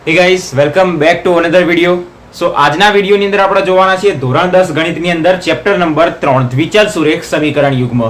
Hey guys, welcome back to another video. So આજના વિડિયોની અંદર આપણે જોવાના છીએ ધોરણ 10 ગણિતની અંદર ચેપ્ટર નંબર 3 દ્વિચલ સુરેખ સમીકરણ યુગ્મ.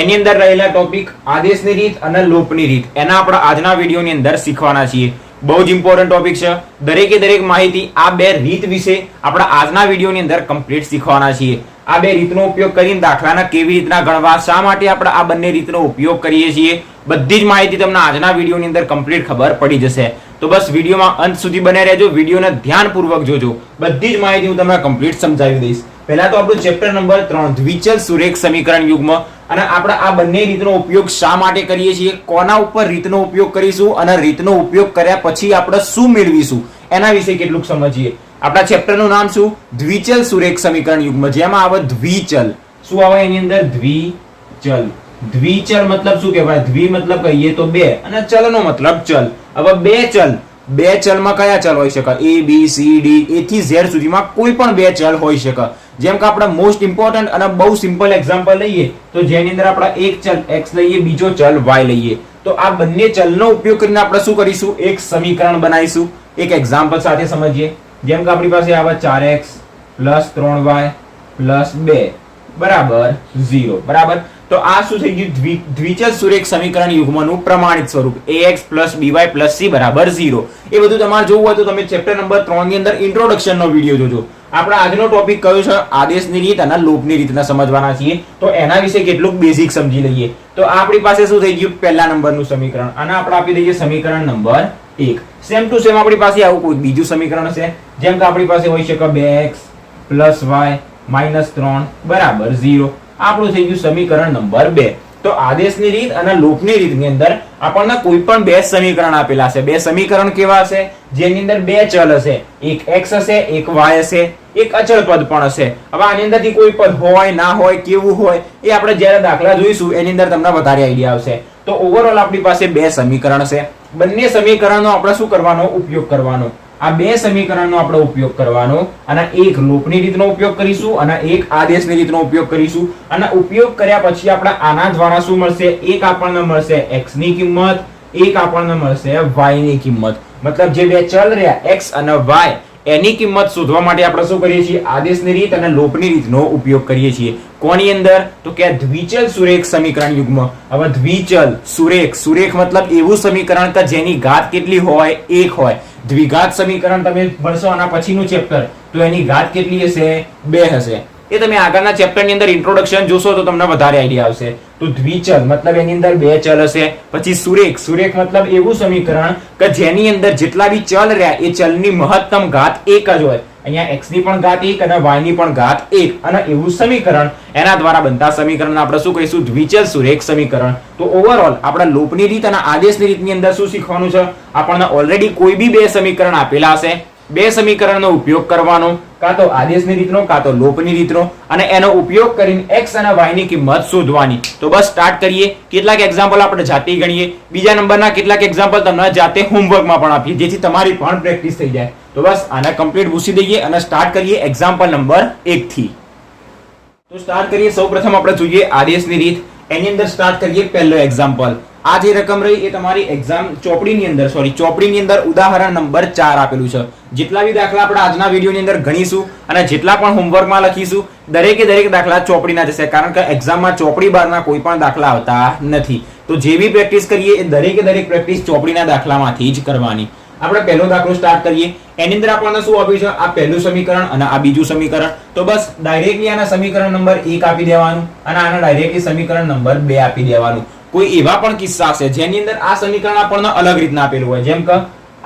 એની અંદર રહેલા ટોપિક આદેશની રીત અને લોપની રીત એના આપણે આજના વિડિયોની અંદર શીખવાના છીએ. બહુ જ ઇમ્પોર્ટન્ટ ટોપિક છે. દરેકે દરેક માહિતી આ બે રીત વિશે આપણે આજના વિડિયોની અંદર કમ્પ્લીટ શીખવાના છીએ. આ બે રીતનો ઉપયોગ કરીને દાખલાના કેવી રીતના ગણવા, શા માટે આપણે આ બંને રીતનો ઉપયોગ કરીએ છીએ, બધી જ માહિતી તમને આજના વિડિયોની અંદર કમ્પ્લીટ ખબર પડી જશે. તો બસ વિડિયોમાં અંત સુધી બને રહેજો, વિડિયોને ધ્યાનપૂર્વક જોજો, બધી જ માહિતી હું તમને કમ્પ્લીટ સમજાવી દઈશ. પહેલા તો આપણું ચેપ્ટર નંબર 3 દ્વિચલ સુરેખ સમીકરણ યુગ્મ, અને આપણે આ બંને રીતનો ઉપયોગ શા માટે કરીએ છીએ, કોના ઉપર રીતનો ઉપયોગ કરીશું અને રીતનો ઉપયોગ કર્યા પછી આપણે શું મેળવીશું એના વિશે કેટલુંક સમજીએ. આપણા ચેપ્ટરનું નામ શું? દ્વિચલ સુરેખ સમીકરણ યુગ્મ, જેમાં આવે દ્વિચલ. શું આવે એની અંદર? દ્વિચલ. દ્વિચલ મતલબ શું કહેવાય? દ્વિ મતલબ કહીએ તો બે અને ચલનો મતલબ ચલ. હવે બે ચલમાં કયા ચલ હોઈ શકે? A B C D A થી Z સુધીમાં કોઈ પણ બે ચલ હોઈ શકે. જેમ કે આપણે મોસ્ટ ઇમ્પોર્ટન્ટ અને બહુ સિમ્પલ એક્ઝામ્પલ લઈએ તો જેની અંદર આપણે એક ચલ x લઈએ, બીજો ચલ y લઈએ, તો આ બંને ચલનો ઉપયોગ કરીને આપણે શું કરીશું? એક સમીકરણ બનાવીશું. એક એક્ઝામ્પલ સાથે સમજીએ. જેમ કે આપણી પાસે આવે 4x + 3y + 2 બરાબર 0. બરાબર, તો આ શું થઈ ગયું? દ્વિચલ સુરેખ સમીકરણ યુગ્મનું પ્રમાણિત સ્વરૂપ ax + by + c બરાબર 0. એ બધું તમારે જોવું હોય તો તમે ચેપ્ટર નંબર 3 ની અંદર ઇન્ટ્રોડક્શન નો વિડિયો જોજો. આપણે આજનો ટોપિક કયો છે? આદેશની રીત અને લોપની રીતના સમજવાના છીએ. તો એના વિશે કેટલુંક બેઝિક સમજી લઈએ. તો આ આપણી પાસે શું થઈ ગયું? પહેલા નંબરનું સમીકરણ, અને આપણે આપી દઈએ સમીકરણ નંબર 1. સેમ ટુ સેમ આપણી પાસે આવું કોઈ બીજું સમીકરણ છે. જેમ કે આપણી પાસે હોઈ શકે 2x + y - 3 બરાબર 0. આપણું થઈ ગયું સમીકરણ નંબર 2. તો આદેશની રીત અને લોપની રીતની અંદર આપણને કોઈ પણ બે સમીકરણ આપેલા છે. બે સમીકરણ કેવા હશે? જેની અંદર બે ચલ હશે, એક x હશે, એક y હશે, એક અચળ પદ પણ હશે. હવે આની અંદરથી કોઈ પદ હોય ના હોય, કેવું હોય, એ આપણે જ્યારે દાખલા જોઈશું એની અંદર તમને વધારે આઈડિયા આવશે. તો ઓવરઓલ આપણી પાસે બે સમીકરણ છે. બંને સમીકરણનો આપણે શું કરવાનો? ઉપયોગ કરવાનો. આ બે સમીકરણનો આપણે ઉપયોગ કરવાનો, અને એક લોપની રીતનો ઉપયોગ કરીશું અને એક આદેશની રીતનો ઉપયોગ કરીશું. અને ઉપયોગ કર્યા પછી આપણે આના દ્વારા શું મળશે? એક આપણને મળશે x ની કિંમત, એક આપણને મળશે y ની કિંમત. મતલબ જે બે ચલ રહ્યા x અને y, એની કિંમત શોધવા માટે આપણે શું કરીએ છીએ? આદેશની રીત અને લોપની રીતનો ઉપયોગ કરીએ છીએ. કોની અંદર? તો કે દ્વિચલ સુરેખ સમીકરણ યુગ્મ. હવે દ્વિચલ સુરેખ, સુરેખ મતલબ એવું સમીકરણ કે જેની ઘાત કેટલી હોય? 1 હોય. દ્વિઘાત સમીકરણ તમે ભણશો આના પછીનું ચેપ્ટર, તો એની ઘાત કેટલી હશે? 2 હશે. એ તમે આગળના ચેપ્ટરની અંદર ઇન્ટ્રોડક્શન જોશો તો તમને વધારે આઈડિયા આવશે. તો દ્વિચલ મતલબ એની અંદર બે ચલ હશે. પછી સુરેખ, સુરેખ મતલબ એવું સમીકરણ કે જેની અંદર જેટલા બી ચલ રહ્યા એ ચલની મહત્તમ ઘાત 1 જ હોય. અહીંયા x ની પણ ઘાત 1 અને y ની પણ ઘાત 1, અને એવું સમીકરણ, એના દ્વારા બનતા સમીકરણ આપણે શું કહીશું? દ્વિચલ સુરેખ સમીકરણ. તો ઓવરઓલ આપણે લોપની રીત અને આદેશની રીતની અંદર શું શીખવાનું છે? આપણને ઓલરેડી કોઈ બી બે સમીકરણ આપેલા હશે, બે સમીકરણનો ઉપયોગ કરવાનો, કાં તો આદેશની રીતનો કાં તો લોપની રીતનો, અને એનો ઉપયોગ કરીને x અને y ની કિંમત શોધવાની. તો બસ સ્ટાર્ટ કરીએ. કેટલાક એક્ઝામ્પલ આપણે જાતે ગણીએ, બીજા નંબરના કેટલાક એક્ઝામ્પલ તમને જાતે હોમવર્કમાં પણ આપીએ, જેથી તમારી પણ પ્રેક્ટિસ થઈ જાય. તો બસ આને કમ્પ્લીટ પૂછી દઈએ અને સ્ટાર્ટ કરીએ એક્ઝામ્પલ નંબર 1 થી. તો સ્ટાર્ટ કરીએ. સૌપ્રથમ આપણે જોઈએ આદેશની રીત. એની અંદર સ્ટાર્ટ કરીએ પહેલો એક્ઝામ્પલ. આ જે રકમ રહી એ તમારી એક્ઝામ ચોપડીની અંદર ઉદાહરણ નંબર 4 આપેલું છે. જેટલા બી દાખલા આપણે આજના વિડીયોની અંદર ગણીશું અને જેટલા પણ હોમવર્કમાં લખીશું, દરેકે દરેક દાખલા ચોપડીના જશે, કારણ કે એક્ઝામમાં ચોપડી બહારના કોઈ પણ દાખલા આવતા નથી. તો જે બી પ્રેક્ટિસ કરીએ એ દરેકે દરેક પ્રેક્ટિસ ચોપડીના દાખલામાંથી જ કરવાની. આપણે પહેલો દાખલો સ્ટાર્ટ કરીએ. એની અંદર આપણને શું આપ્યું છે? આ પહેલું સમીકરણ અને આ બીજું સમીકરણ. તો બસ ડાયરેક્ટલી આના સમીકરણ નંબર 1 આપી દેવાનું અને આના ડાયરેક્ટલી સમીકરણ નંબર 2 આપી દેવાનું. કોઈ એવા પણ કિસ્સા છે જેની અંદર આ સમીકરણ આપણને અલગ રીતના આપેલું હોય, જેમ કે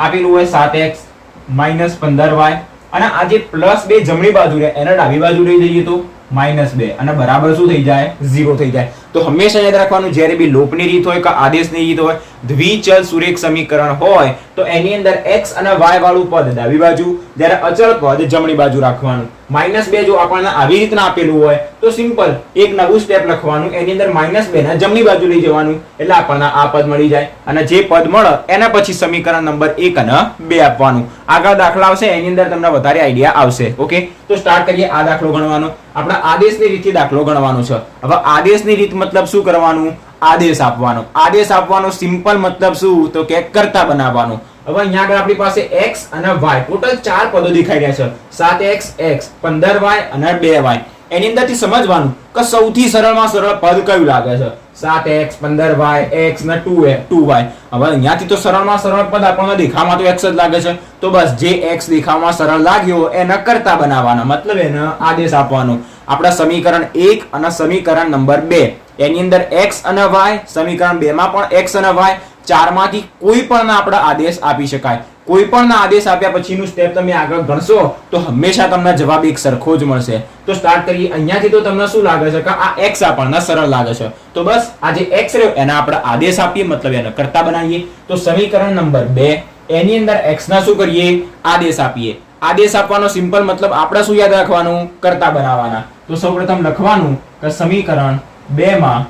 આપેલું હોય 7x - 15y, અને આ જે +2 જમણી બાજુ રહે એને ડાબી બાજુ લઈ જઈએ તો -2, અને બરાબર શું થઈ જાય? 0 થઈ જાય. તો હંમેશા યાદ રાખવાનું, જ્યારે બી લોપની રીત હોય કે આદેશની રીત હોય, દ્વિચલ સુરેખ સમીકરણ હોય તો એની અંદર x અને y વાળું પદ ડાબી બાજુ, જ્યારે અચળ પદ જમણી બાજુ રાખવાનું. -2 જો આપણને આવી રીતના આપેલું હોય તો સિમ્પલ એક નવું સ્ટેપ લખવાનું, એની અંદર -2 ને જમણી બાજુ લઈ જવાનું, એટલે આપણને આ પદ મળી જાય. અને જે પદ મળે એના પછી સમીકરણ નંબર 1 અને 2 આપવાનું. આગળ દાખલા આવશે એની અંદર તમને વધારે આઈડિયા આવશે. ઓકે, તો સ્ટાર્ટ કરીએ આ દાખલો ગણવાનો. આપણે આદેશની રીતથી દાખલો ગણવાનો છે. હવે આદેશની રીત મતલબ શું કરવાનું? આદેશ આપવાનો. આદેશ આપવાનો સિમ્પલ મતલબ શું? તો કે કરતા બનાવવાનો. હવે અહીંયા આગળ આપણી પાસે x અને y ટોટલ 4 પદો દેખાઈ રહ્યા છે. 7x x 15y અને 2y. એની અંદરથી સમજવાનું કે સૌથી સરળમાં સરળ પદ કયું લાગે છે? 7x 15y x ને 2y. હવે અહીંયાથી તો સરળમાં સરળ પદ આપણને દેખાવમાં તો x જ લાગે છે. તો બસ જે x દેખાવમાં સરળ લાગ્યો એને કરતા બનાવવાના, મતલબ એને આદેશ આપવાનો. આપણા સમીકરણ 1 અને સમીકરણ નંબર 2 એની અંદર x અને y, સમીકરણ 2 માં પણ x અને y, ચારમાંથી કોઈ પણ આપણે આદેશ આપી શકાય. કોઈ પણ આદેશ આપ્યા પછીનું સ્ટેપ તમે આગળ ગણશો તો હંમેશા તમને જવાબ એક સરખો જ મળશે. તો સ્ટાર્ટ કરીએ. અહીંયાથી તો તમને શું લાગે છે કે આ x આપણને સરળ લાગે છે. તો બસ આ જે x રહ્યો એને આપણે આદેશ આપીએ, મતલબ એને કરતા બનાવીએ. તો સમીકરણ નંબર 2 એની અંદર x ના શું કરીએ? આદેશ આપીએ. આદેશ આપવાનો સિમ્પલ મતલબ આપણે શું યાદ રાખવાનું? કરતા બનાવવાના. તો સૌપ્રથમ લખવાનું કે સમીકરણ 2 માં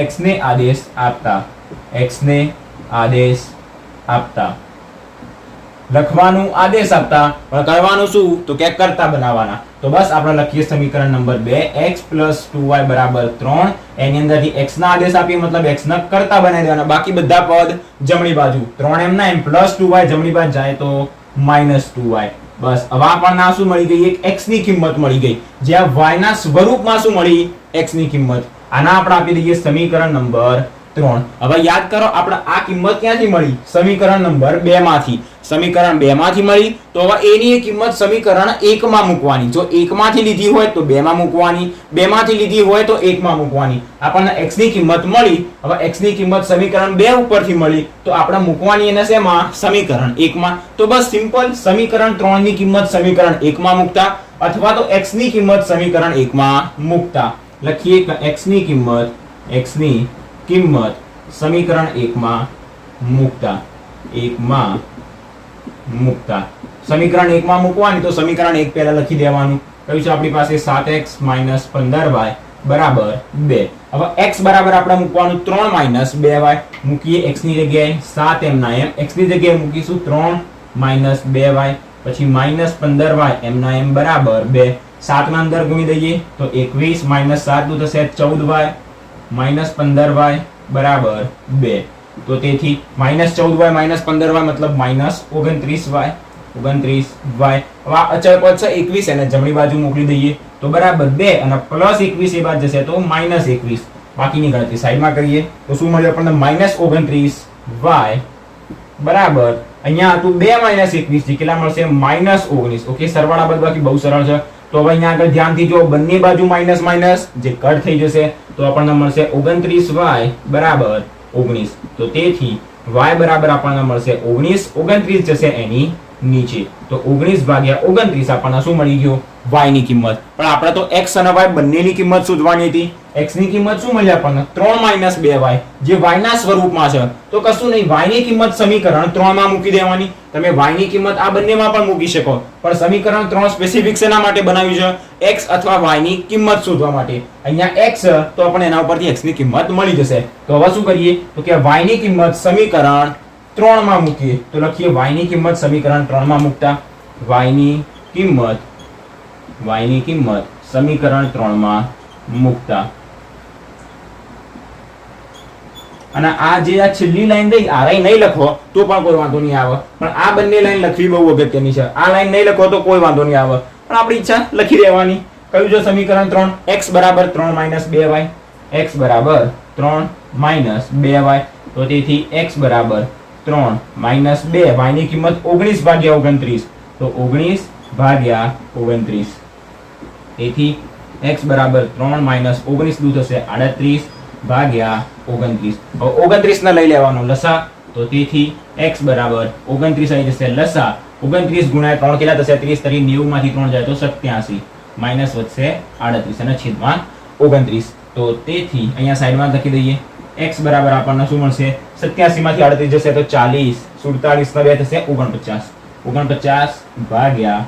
x ને આદેશ આપતા, x ને આદેશ આપતા લખવાનું, આદેશ આપતા પણ કરવાનું શું? તો કે કરતા બનાવવાના. તો બસ આપણે લખીએ સમીકરણ નંબર 2 x + 2y = 3. એની અંદરથી x ના આદેશ આપીએ, મતલબ x ના કરતા બનાવી દેવાના. બાકી બધા પદ જમણી બાજુ, 3m ના m + 2y જમણી બાજુ જાય તો -2y. બસ હવે આપણને શું મળી ગઈ? એક x ની કિંમત મળી ગઈ. જ્યાં y ના સ્વરૂપમાં શું મળી? x ની કિંમત. આના આપણે આપી દઈએ સમીકરણ નંબર 3. હવે યાદ કરો આપણે આ કિંમત ક્યાંથી મળી? સમીકરણ નંબર 2 માંથી. સમીકરણ 2 માંથી મળી તો હવે એની કિંમત સમીકરણ 1 માં મૂકવાની. જો 1 માંથી લીધી હોય તો 2 માં મૂકવાની, 2 માંથી લીધી હોય તો 1 માં મૂકવાની. આપણને x ની કિંમત મળી. હવે x ની કિંમત સમીકરણ 2 ઉપરથી મળી તો આપણે મૂકવાની એને શેમાં? સમીકરણ 1 માં. તો બસ સિમ્પલ સમીકરણ 3 ની કિંમત સમીકરણ 1 માં મૂકતા અથવા તો x ની કિંમત સમીકરણ 1 માં મૂકતા. લખીએ કે x ની કિંમત સમીકરણ 1 માં મૂકતા. સમીકરણ 1 માં મૂકવાની. તો સમીકરણ 1 પહેલા લખી દેવાનું. કયું છે આપણી પાસે? 7x - 15y = 2. હવે x બરાબર આપણે મૂકવાનું 3 - 2y. મૂકીએ x ની જગ્યાએ 7m ના m, x ની જગ્યાએ મૂકીશું 3 - 2y, પછી -15y m ના m બરાબર 2. 7 ના અંદર ગુણી દઈએ તો 21 - 7 નું થશે 14y -15y બરાબર 2. તો તેથી -14y -15y મતલબ -29y. હવે આ અચળ પદ છે 21 એને જમણી બાજુ મોકલી દઈએ તો બરાબર 2 અને +21 એ બાદ જશે તો -21. બાકીની ગણતરી સાઈડમાં કરીએ તો શું મળ્યું આપણને? -29y બરાબર અહીંયા હતું 2 - 21 જે કેટલા મળશે? -19. ઓકે, સરવાળા બાદબાકી બહુ સરળ છે. તો હવે અહીંયા આગળ ધ્યાનથી જો બંને બાજુ માઇનસ માઇનસ જે કટ થઈ જશે તો આપણને મળશે 29y બરાબર 19. તો તેથી y બરાબર આપણને મળશે 19. 29 જશે એની નીચે. તો 19 ભાગ્યા 29 આપણને શું મળી ગયું? y ની કિંમત. પણ આપણે તો x અને y બંનેની કિંમત શોધવાની હતી. x ની કિંમત શું મળી આપણને? 3 - 2y જે y ના સ્વરૂપમાં છે. તો કશું નહીં, y ની કિંમત સમીકરણ 3 માં મૂકી દેવાની. તમે y ની કિંમત આ બંનેમાં પણ મૂકી શકો, પણ સમીકરણ 3 સ્પેસિફિક શેના માટે બનાવ્યું છે? x અથવા y ની કિંમત શોધવા માટે. અહીંયા x તો આપણે એના ઉપરથી x ની કિંમત મળી જશે. તો હવે શું કરીએ? તો કે y ની કિંમત સમીકરણ 3 માં મૂકીએ. તો લખીએ y ની કિંમત સમીકરણ 3 માં મૂકતા y ની કિંમત સમીકરણ 3 માં મૂકતા. અને આ જે આ છેલ્લી લાઈન રહી આ લાઈન નહીં લખો તો પણ કોઈ વાંધો નહીં આવે, પણ આ બંને લાઈન લખવી બહુ અગત્યની છે. આ લાઈન નહીં લખો તો કોઈ વાંધો નહીં આવે, પણ આપણી ઈચ્છા લખી દેવાની. કયું છે સમીકરણ 3? x બરાબર 3 - 2y. x બરાબર 3 - 2y. તો તેથી x બરાબર 3 - 2 y ની કિંમત 19 ભાગ્યા 29. તો 19 ભાગ્યા 29. તેથી x બરાબર 3 - 19 દૂર થશે 38 ભાગ્યા 29. હવે 29 ને લઈ લેવાનો લસા. તો તેથી x બરાબર 29 આવી જશે લસા. 29 ગુણ્યા 3 કેટલા થશે? 30. 90 માંથી 3 જાય તો 87. માઈનસ વધશે 38 અને છેદમાં 29. તો તેથી અહીંયા સાઈડમાં લખી દઈએ x બરાબર આપણને શું મળશે? 87 માંથી 38 જશે તો 40. 47 ના 2 થશે 49. 49 ભાગ્યા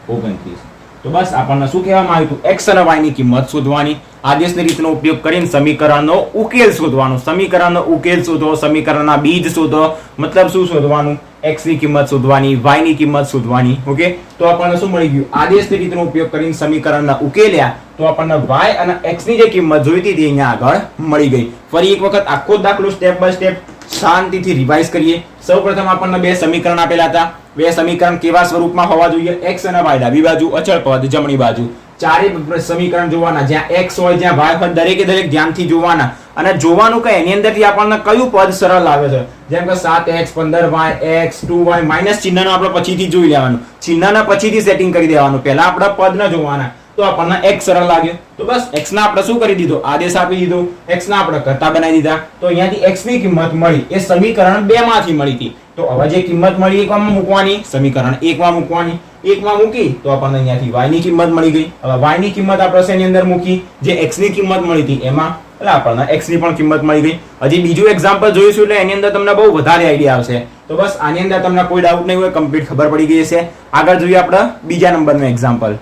29. તો બસ આપણને શું કહેવામાં આવ્યું હતું, x અને y ની કિંમત શોધવાની. આદેશની રીતનો ઉપયોગ કરીને સમીકરણનો ઉકેલ શોધવાનો. સમીકરણનો ઉકેલ શોધો, સમીકરણના બીજ શોધો, મતલબ શું શોધવાનું, x ની કિંમત શોધવાની, y ની કિંમત શોધવાની. ઓકે, તો આપણને શું મળી ગયું, આદેશની રીતનો ઉપયોગ કરીને સમીકરણના ઉકેલ્યા તો આપણને y અને x ની જે કિંમત જોઈતી હતી અહીંયા આગળ મળી ગઈ. ફરી એક વખત આખો દાખલો સ્ટેપ બાય સ્ટેપ શાંતિથી રિવાઇઝ કરીએ. સૌપ્રથમ આપણને બે સમીકરણ આપેલા હતા. બે સમીકરણ કેવા સ્વરૂપમાં હોવા જોઈએ, x અને y ડાબી બાજુ, અચળ પદ જમણી બાજુ. ચારે સમીકરણ જોવાના, જ્યાં x હોય જ્યાં y હોય દરેકે દરેક ધ્યાનથી જોવાના અને જોવાનું કે એની અંદરથી આપણને કયું પદ સરળ આવે છે. જેમ કે 7x 15y x 2y minus ચિહ્નનો આપણે પછીથી જોઈ લેવાનું, ચિહ્નના પછીથી સેટિંગ કરી દેવાનું, પહેલા આપણે પદ ન જોવાના. તો આપણને x સરળ લાગ્યો તો બસ x ના આપણે શું કરી દીધો, આદેશ આપી દીધો, x ના આપણે કરતા બનાવી દીધા. તો અહીંયાથી x ની કિંમત મળી એ સમીકરણ 2 માંથી મળી હતી. તો હવે જે કિંમત મળી એકમાં મૂકવાની, સમીકરણ 1 માં મૂકવાની. 1 માં મૂકી તો આપણને અહીંયાથી y ની કિંમત મળી ગઈ. હવે y ની કિંમત આપણે શેની અંદર મૂકી, જે x ની કિંમત મળી હતી એમાં, એટલે આપણને x ની પણ કિંમત મળી ગઈ. હજી બીજું એક્ઝામ્પલ જોઈશું એટલે એની અંદર તમને બહુ વધારે આઈડિયા આવશે. તો બસ આની અંદર તમને કોઈ ડાઉટ નહીં હોય, કમ્પ્લીટ ખબર પડી ગઈ હશે. આગળ જોઈએ આપણે બીજા નંબરનું એક્ઝામ્પલ.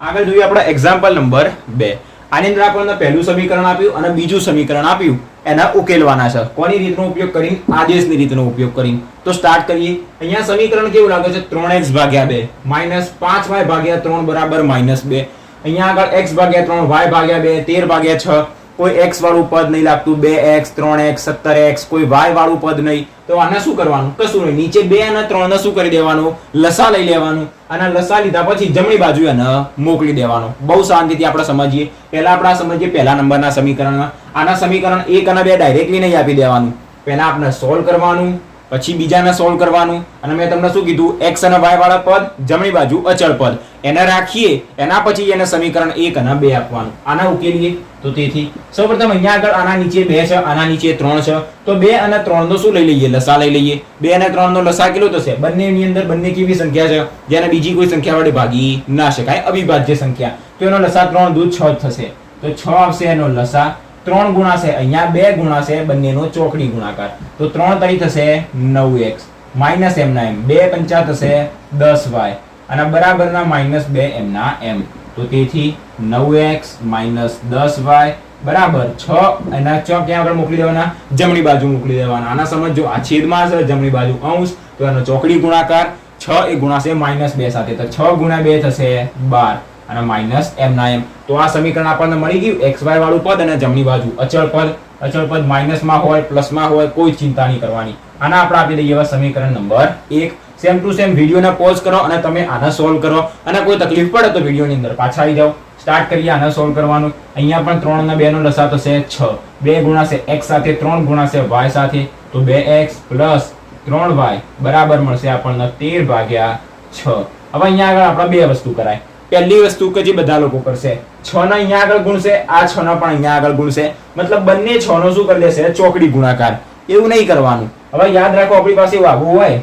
આગળ જોઈએ આપણે એક્ઝામ્પલ નંબર 2. આની અંદર આપણને પહેલું સમીકરણ આપ્યું અને બીજું સમીકરણ આપ્યું, એના ઉકેલવાના છે. કોની રીતનો ઉપયોગ કરીને, આદેશની રીતનો ઉપયોગ કરીને. તો સ્ટાર્ટ કરીએ. અહીંયા સમીકરણ કેવું લાગે છે, 3x ભાગ્યા 2 માઇનસ 5y ભાગ્યા 3 બરાબર -2. અહીંયા આગળ x ભાગ્યા 3 y ભાગ્યા 2 13 ભાગ્યા 6. કોઈ x વાળું પદ નહીં લાગતું, 2x 3x 17x, કોઈ y વાળું પદ નહીં. તો આને શું કરવાનું, કશું નહીં, નીચે 2 અને 3 ને શું કરી દેવાનું, લસા લઈ લેવાનું અને લસા લીધા પછી જમણી બાજુ એને મોકલી દેવાનું. બહુ શાંતિથી આપણે સમજીએ. પહેલા આપણે સમજીએ પહેલા નંબરના સમીકરણમાં. આના સમીકરણ 1 અને 2 ડાયરેક્ટલી નહીં આપી દેવાનું, પહેલા આપણે સોલ્વ કરવાનું, પછી બીજાને સોલ્વ કરવાનું. અને મેં તમને શું કીધું, x અને y વાળા પદ જમણી બાજુ અચળ પદ એને રાખીએ, એના પછી એને સમીકરણ 1 અને 2 આપવાનું. આના ઉકેલીએ. તો તેથી સૌપ્રથમ અહીંયા આગળ આના નીચે 2 છે, આના નીચે 3 છે. તો 2 અને 3 નો શું લઈ લઈએ, લસા લઈ લઈએ. 2 અને 3 નો લસા કેટલો થશે, બંનેની અંદર બંને કેવી સંખ્યા છે, જેને બીજી કોઈ સંખ્યા વડે ભાગી ના શકાય, અવિભાજ્ય સંખ્યા. તો એનો લસા 3 દૂધ 6 થશે. તો 6 આવશે એનો લસા. 3 ગુણાશે, અહીંયા 2 ગુણાશે, બંનેનો ચોકડી ગુણાકાર. તો 3 તરી થશે 9x માઇનસ એમના એમ, 2 પંચા થશે 10y અને બરાબરના -2 એમના એમ. તો તેથી 9x માઇનસ 10y બરાબર 6. એના 6 ક્યાં આગળ મોકલી દેવાના, જમણી બાજુ મોકલી દેવાના. આના સમજો, આ છેદમાં છે, જમણી બાજુ અંશ, તો એનો ચોકડી ગુણાકાર 6 એ ગુણાશે -2 સાથે. તો 6 ગુણ્યા 2 થશે 12 અને માઇનસ એમના એમ. તો આ સમીકરણ આપણને મળી ગયું, xy વાળું પદ અને જમણી બાજુ અચળ પદ. અચળ પદ માઇનસમાં હોય પ્લસમાં હોય કોઈ ચિંતા નહીં કરવાની. આના આપણે આપી દઈએ સમીકરણ નંબર 1. સેમ ટુ સેમ વિડીયોને પોઝ કરો અને તમે આને સોલ્વ કરો, અને કોઈ તકલીફ પડે તો વિડીયોની અંદર પાછા આવી જાઓ. સ્ટાર્ટ કરીએ આને સોલ્વ કરવાનું. અહીંયા પણ 3 અને 2 નો લસા થશે 6. 2 ગુણાશે x સાથે, 3 ગુણાશે y સાથે. તો 2x પ્લસ 3y બરાબર મળશે આપણને 13 ભાગ્યા 6. હવે અહીંયા આગળ આપણે બે વસ્તુ કરાય. પહેલી વસ્તુ કે જે બધા લોકો કરશે, 6 ને અહીંયા આગળ ગુણશે, આ 6 ને પણ અહીંયા આગળ ગુણશે, મતલબ બંને 6 નો શું કરી દેશે, ચોકડી ગુણાકાર. એવું નહીં કરવાનું. હવે યાદ રાખો, આપણી પાસે એવું આવું હોય,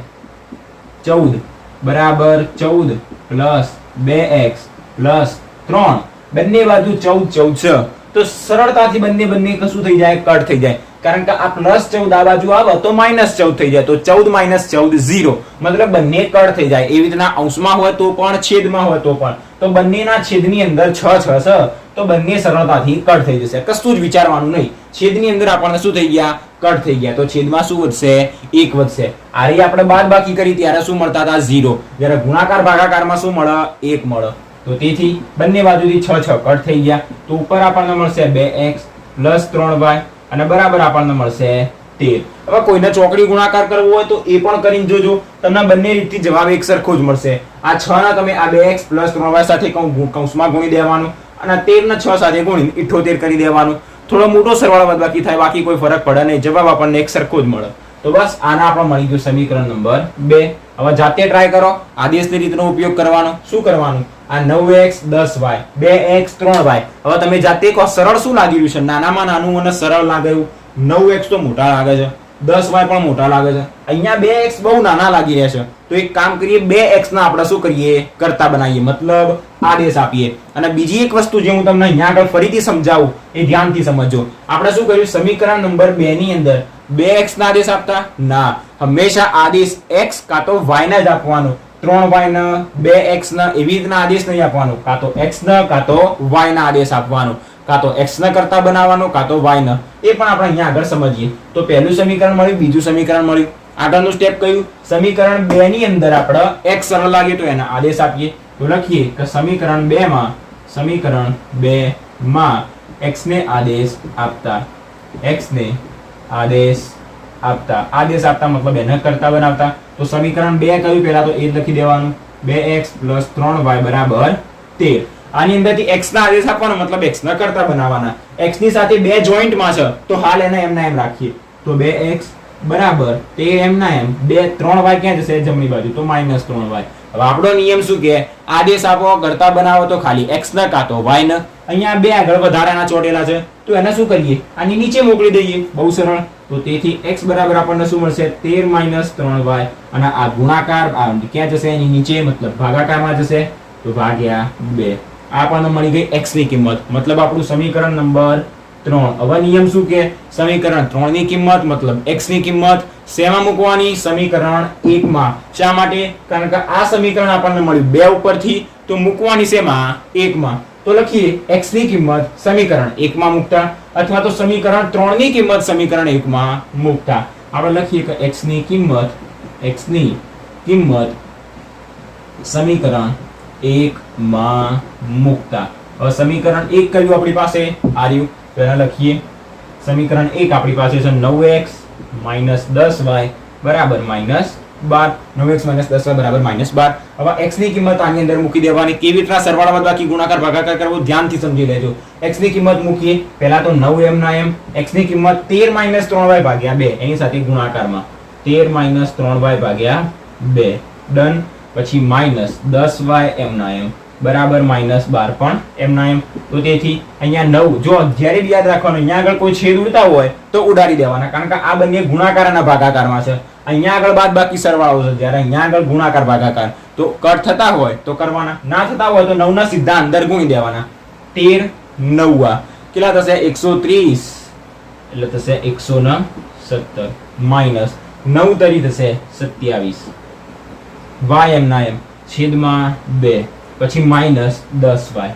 14 બરાબર 14 પ્લસ 2x પ્લસ 3, બંને બાજુ 14 છે. તો સરળતાથી બંને કશું થઈ જાય, કટ થઈ જાય. કારણ કે આ +14 આ બાજુ આવે તો -14 થઈ જાય. તો 14 - 14 0, મતલબ બંને કટ થઈ જાય. એવી રીતના અંશમાં હોય તો પણ, છેદમાં હોય તો પણ. તો બંનેના છેદની અંદર 6 છે, તો બંને સરળતાથી કટ થઈ જશે. કશું જ વિચારવાનું નહીં. છેદની અંદર આપણને શું થઈ ગયા, કટ થઈ ગયા. તો છેદમાં શું વધશે, 1 વધશે. આ રીતે આપણે બાદબાકી કરી ત્યારે શું મળતા હતા, 0. જ્યારે ગુણાકાર ભાગાકારમાં શું મળે, 1 મળે. તો તેથી બંને બાજુથી 6 કટ થઈ ગયા. તો ઉપર આપણને મળશે 2x પ્લસ 3y અને બરાબર આપણને મળશે 13. હવે કોઈને ચોકડી ગુણાકાર કરવો હોય તો એ પણ કરીને જોજો, તમને બંને રીતથી જવાબ એક સરખો જ મળશે. આ 6 ના તમે આ 2x પ્લસ 3y સાથે કૌંસમાં ગુણી દેવાનું અને 13 ને 6 સાથે ગુણી 78 કરી દેવાનું. થોડો મોટો સરવાળો બાદબાકી થાય, બાકી કોઈ ફરક પડે નહીં, જવાબ આપણને એક સરખો જ મળે. તો બસ આના આપણે મળી ગયું સમીકરણ નંબર 2. હવે જાતે ટ્રાય કરો, આદેશની રીતનો ઉપયોગ કરવાનો. શું કરવાનું, આ 9x 10y 2x 3y. હવે તમે જાતે કહો, સરળ શું લાગી રહ્યું છે, નાનામાં નાનું અને સરળ લાગે એવું. 9x તો મોટા લાગે છે, 10y પણ મોટા લાગે છે. અહીંયા 2x બહુ નાના લાગી રહ્યા છે. તો એક કામ કરીએ, 2x ના આપણે શું કરીએ, કરતા બનાવીએ, મતલબ આદેશ આપીએ. અને બીજી એક વસ્તુ જે હું તમને અહીંયા આગળ ફરીથી સમજાવું, એ ધ્યાનથી સમજજો. આપણે શું કર્યું, સમીકરણ નંબર 2 ની અંદર 2x ના આદેશ આપતા ના, હંમેશા આદેશ x કાં તો y ના જ આપવાનો. 3y ને 2x ને એવી રીતના આદેશ નહીં આપવાનો, કાં તો x ને કાં તો y ના આદેશ આપવાનો, કાં તો x ને કરતા બનાવવાનો કાં તો y ને. એ પણ આપણે અહીંયા આગળ સમજીએ. તો પહેલું સમીકરણ મળ્યું, બીજું સમીકરણ મળ્યું. આગળનું સ્ટેપ કયું? સમીકરણ 2 ની અંદર આપણે x સરળ લાગે તો એના આદેશ આપીએ. તો લખીએ કે સમીકરણ 2 માં x ને આદેશ આપતા, આદેશ આપતા મતલબ એને કરતા બનાવતા. તો સમીકરણ 2 કયું? પહેલા તો એ જ લખી દેવાનું, 2x + 3y = 13. આની અંદરથી x ના આદેશ આપવાનો મતલબ x ના કરતા બનાવવાના. x ની સાથે 2 જોઈન્ટ માં છે તો હાલ એને એમના એમ રાખીએ. તો 2x બરાબર 13 એમના એમ, 3y ક્યાં જશે? જમણી બાજુ, તો -3y. હવે આપણો નિયમ શું કે આદેશ આપો કરતા બનાવો તો ખાલી x ને કાં તો y ને. અહીંયા 2 આગળ વધારાના ચોટેલા છે તો એને શું કરીએ? આની નીચે મોકલી દઈએ. બહુ સરળ. તો તેથી x બરાબર આપણને શું મળશે? 13 - 3y. અને આ ગુણાકાર ક્યાં જશે? એની નીચે, મતલબ ભાગાકારમાં જશે. તો ભાગ્યા 2. આપણને મળી ગઈ x ની કિંમત, મતલબ આપણું સમીકરણ નંબર 3. હવે નિયમ શું કે સમીકરણ 3 ની કિંમત મતલબ x ની કિંમત શેમાં મૂકવાની? સમીકરણ 1 માં. શા માટે? કારણ કે આ સમીકરણ આપણને મળ્યું 2 ઉપરથી, તો મૂકવાની શેમાં? 1 માં. તો લખીએ x ની કિંમત સમીકરણ 1 માં મૂકતા, અથવા તો સમીકરણ 3 ની કિંમત સમીકરણ 1 માં મૂકતા. આપણે લખીએ કે x ની કિંમત સમીકરણ 1 માં મૂકતા. હવે સમીકરણ 1 કયું આપણી પાસે? આ રહ્યું. પહેલા લખીએ સમીકરણ 1 આપણી પાસે છે 9x - 10y બરાબર -12. 9x - 10y બરાબર -12. હવે x ની કિંમત આની અંદર મૂકી દેવાની. કેવી રીતના સરવાળા બાદબાકી ગુણાકાર ભાગાકાર કરવો ધ્યાનથી સમજી લેજો. x ની કિંમત મૂકીએ. પહેલા તો 9m ના m, x ની કિંમત 13 - 3y ભાગ્યા 2 એની સાથે ગુણાકારમાં 13 - 3y ભાગ્યા 2 ડન. પછી -10y m ના m બરાબર -12 પણ m ના m. તો તેથી અહીંયા 9, જો જ્યારે બી યાદ રાખવાનું અહીંયા આગળ કોઈ છેદ ઉડતા હોય તો ઉડાડી દેવાના, કારણ કે આ બંને ગુણાકાર અને ભાગાકારમાં છે. અહીંયા આગળ બાદબાકી સરવાળો છે, જ્યારે અહીંયા આગળ ગુણાકાર ભાગાકાર. તો કટ થતા હોય તો કરવાના, ના થતા હોય તો 9 ના સીધા અંદર ગુણી દેવાના. 13 9 કેટલા થશે? 130 એટલે થશે 117 માઈનસ 9 તરી થશે 27 y m ના m છેદમાં 2 પછી -10y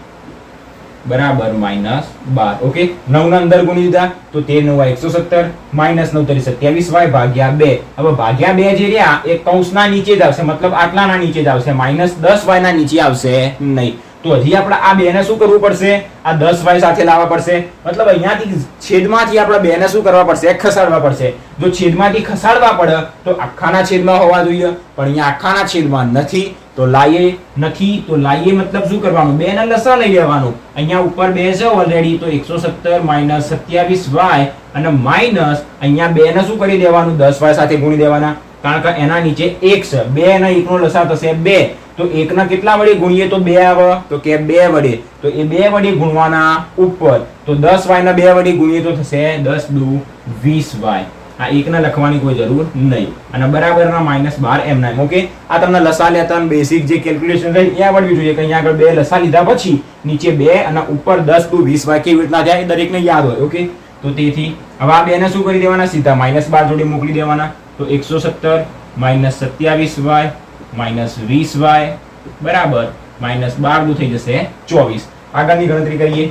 બરાબર -12. ઓકે, 9 ના અંદર ગુણી દીધા તો 13 9 117 -9 તરી 27y ભાગ્યા 2. હવે ભાગ્યા 2 જે રહ્યા એ કૌંસના નીચે જ આવશે, મતલબ આટલાના નીચે જ આવશે, -10y ના નીચે આવશે નહીં. તો હજી આપણે આ 2 ને શું કરવું પડશે? આ 10y સાથે લાવવા પડશે. મતલબ અહીંયાથી છેદમાંથી આપણે 2 ને શું કરવા પડશે? ખસાડવા પડશે. જો છેદમાંથી ખસાડવા પડે તો આખાના છેદમાં હોવા જોઈએ, પણ અહીંયા આખાના છેદમાં નથી. તો લાઈએ મતલબ શું કરવાનું? 2 ના લસા લઈ લેવાનું. અહીંયા ઉપર 2 છે ઓલરેડી, તો 117 - 27y અને માઈનસ અહીંયા 2 ને શું કરી દેવાનું? 10y સાથે ગુણી દેવાના, કારણ કે એના નીચે 1 છે. 2 અને 1 નો લસા થશે 2. તો 1 ના કેટલા વડે ગુણીએ તો 2 આવે? તો કે 2 વડે. તો એ 2 વડે ગુણવાના ઉપર. તો 10y ના 2 વડે ગુણીએ તો થશે 10 દુ 20y. આ 1 ને લખવાની કોઈ જરૂર નહીં. અને બરાબરના -12 m ના m. ઓકે, આ તમને લસા લેતા બેસિક જે કેલ્ક્યુલેશન છે એ આવડવી જોઈએ કે અહીંયા આગળ 2 લસા લીધા પછી નીચે 2 અને ઉપર 10 દુ 20y કેવી રીતના જાય એ દરેકને યાદ હોય. ઓકે, તો તેથી હવે આ 2 ને શું કરી દેવાના? સીધા -12 જોડે મોકલી દેવાના. તો 117 - 27y -20y બરાબર -12 દુ થઈ જશે 24. આગળની ગણતરી કરીએ.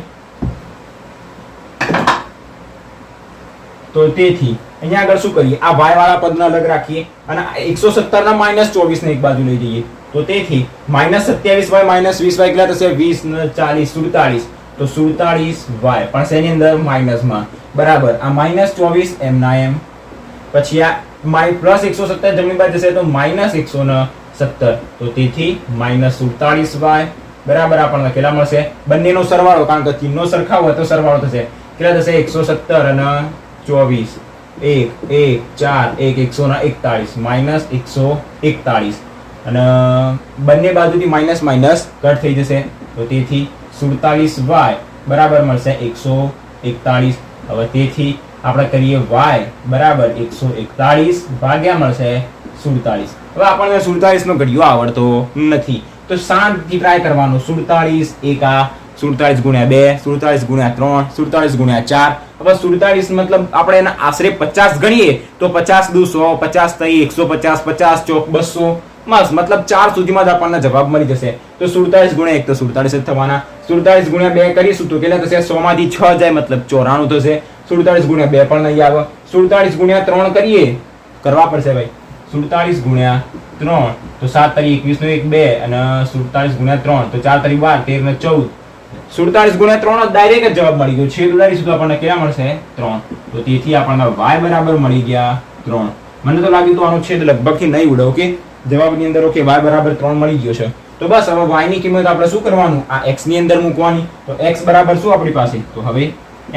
તો તેથી અહીંયા આગળ શું કરીએ? આ y વાળા પદને અલગ રાખીએ અને 117 ના -24 ને એક બાજુ લઈ જઈએ. તો તેથી -27y -20y કેટલા થશે? 20 ને 40 47. તો 47y પણ શેની અંદર? માઈનસમાં બરાબર. આ -24 m ના m પછી આ +117 જમણી બાજુ જશે તો -117. તો તેથી -47y બરાબર આપણને કેટલા મળશે? બંનેનો સરવાળો, કારણ કે ચિહ્નો સરખા હોય તો સરવાળો થશે. કેટલા થશે? 117 અને 24 1 1 4 1 141 -141 અને બંને બાજુથી માઈનસ કટ થઈ જશે. તો તેથી 47y બરાબર મળશે 141. હવે તેથી આપણે કરીએ y બરાબર 141 ભાગ્યા મળશે 47. હવે આપણને 47 નો ઘડિયો આવડતો નથી, તો શાંતિથી ટ્રાય કરવાનું. 47 1 47 ગુણ્યા 2 47 ગુણ્યા 3 47 ગુણ્યા 4. હવે 47 મતલબ આપણે એને આશરે 50 ગણીએ તો 50 દુ 100 50 તઈ 150 50 ચોક 200 બસ મતલબ 4 સુધીમાં જ આપણને જવાબ મળી જશે. તો 47 ગુણ્યા 1 તો 47 જ થવાના. 47 ગુણ્યા 2 કરીશું તો કેટલા થશે? 100 માંથી 6 જાય મતલબ 94 થશે. 47 ગુણ્યા 2 પણ નહીં આવે. 47 ગુણ્યા 3 કરીએ, કરવા પડશે ભાઈ. 47 ગુણ્યા 3 તો 7 તારી 21 નો 1 2 અને 47 ગુણ્યા 3 તો 4 તારી 12 13 ને 14. 47 ગુણ્યા 3 ડાયરેક્ટ જ જવાબ મળી ગયો. છેદ ઉડાડીશું તો આપણને કેટલા મળશે? 3. તો તેથી આપણને y બરાબર મળી ગયા 3. મને તો લાગ્યું તો આનો છેદ લગભગથી નહીં ઉડે. ઓકે, જવાબની અંદર ઓકે y બરાબર 3 મળી ગયો છે. તો બસ હવે y ની કિંમત આપણે શું કરવાનું? આ x ની અંદર મૂકવાની. તો x બરાબર શું આપણી પાસે? તો હવે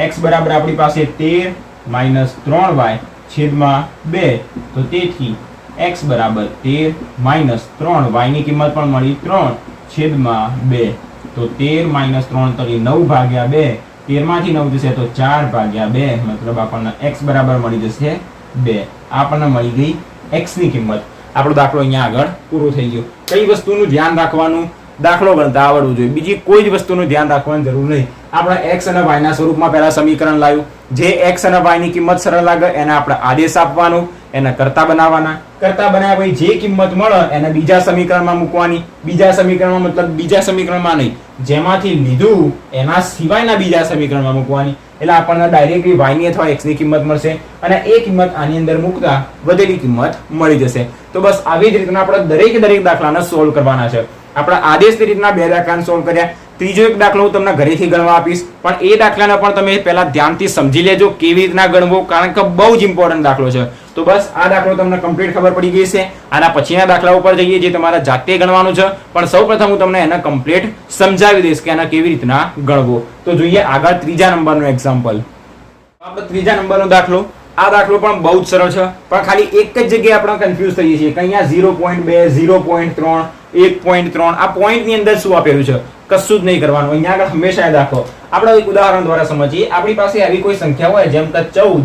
x બરાબર આપણી પાસે 13 - 3y છેદમાં 2. તો તેથી x બરાબર 13 - 3 y ની કિંમત પણ મળી 3 છેદમાં 2. તો 13 - 3 તરી 9 ભાગ્યા 2. 13 માંથી 9 જશે તો 4 ભાગ્યા 2. મતલબ આપણને x બરાબર મળી જશે 2. આપણને મળી ગઈ x ની કિંમત. આપણો દાખલો અહીંયા આગળ પૂરો થઈ ગયો. કઈ વસ્તુનું ધ્યાન રાખવાનું? દાખલો ગણતા આવડવું જોઈએ. બીજી કોઈ જ વસ્તુનું ધ્યાન રાખવાની જરૂર નહીં. આપણે x અને y ના સ્વરૂપમાં પહેલા સમીકરણ લાવ્યું. જે x અને y ની કિંમત સરળ લાગે એને આપણે આદેશ આપવાનો, એને કરતા બનાવવાના. કરતા બનાવ્યા પછી જે કિંમત મળે એને બીજા સમીકરણમાં મૂકવાની. બીજા સમીકરણમાં મતલબ બીજા સમીકરણમાં નહીં, જેમાંથી લીધું એના સિવાયના બીજા સમીકરણમાં મૂકવાની. એટલે આપણને ડાયરેક્ટલી y ની અથવા x ની કિંમત મળશે અને એ કિંમત આની અંદર મૂકતા વધેલી કિંમત મળી જશે. તો બસ આવી જ રીતના આપણે દરેક દાખલાને સોલ્વ કરવાના છે. આપણે આદેશની રીતના 2 દાખલાને સોલ્વ કર્યા. ત્રીજો એક દાખલો હું તમને ઘરેથી ગણવા આપીશ, પણ એ દાખલાને પણ તમે પહેલા ધ્યાનથી સમજી લેજો કેવી રીતના ગણવો, કારણ કે બહુ જ ઇમ્પોર્ટન્ટ દાખલો છે. તો બસ આ દાખલો તમને કમ્પ્લીટ ખબર પડી ગઈ છે. આના પછીના દાખલા ઉપર જઈએ જે તમારા જાતે ગણવાનું છે, પણ સૌપ્રથમ હું તમને એને કમ્પ્લીટ સમજાવી દઈશ કે આના કેવી રીતના ગણવો. તો જોઈએ આગળ ત્રીજા નંબરનો એક્ઝામ્પલ. આપણે ત્રીજા નંબરનો દાખલો. આ દાખલો પણ બહુ જ સરળ છે, પણ ખાલી એક જ જગ્યાએ આપણે કન્ફ્યુઝ થઈએ છીએ કે અહીંયા 0.2 0.3 1.3 આ પોઈન્ટ ની અંદર શું આપેલું છે? કશું જ નહીં કરવાનું. અહીંયા આગળ હંમેશા એ દાખલો આપણે એક ઉદાહરણ દ્વારા સમજીએ. આપણી પાસે આવી કોઈ સંખ્યા હોય જેમ કે 14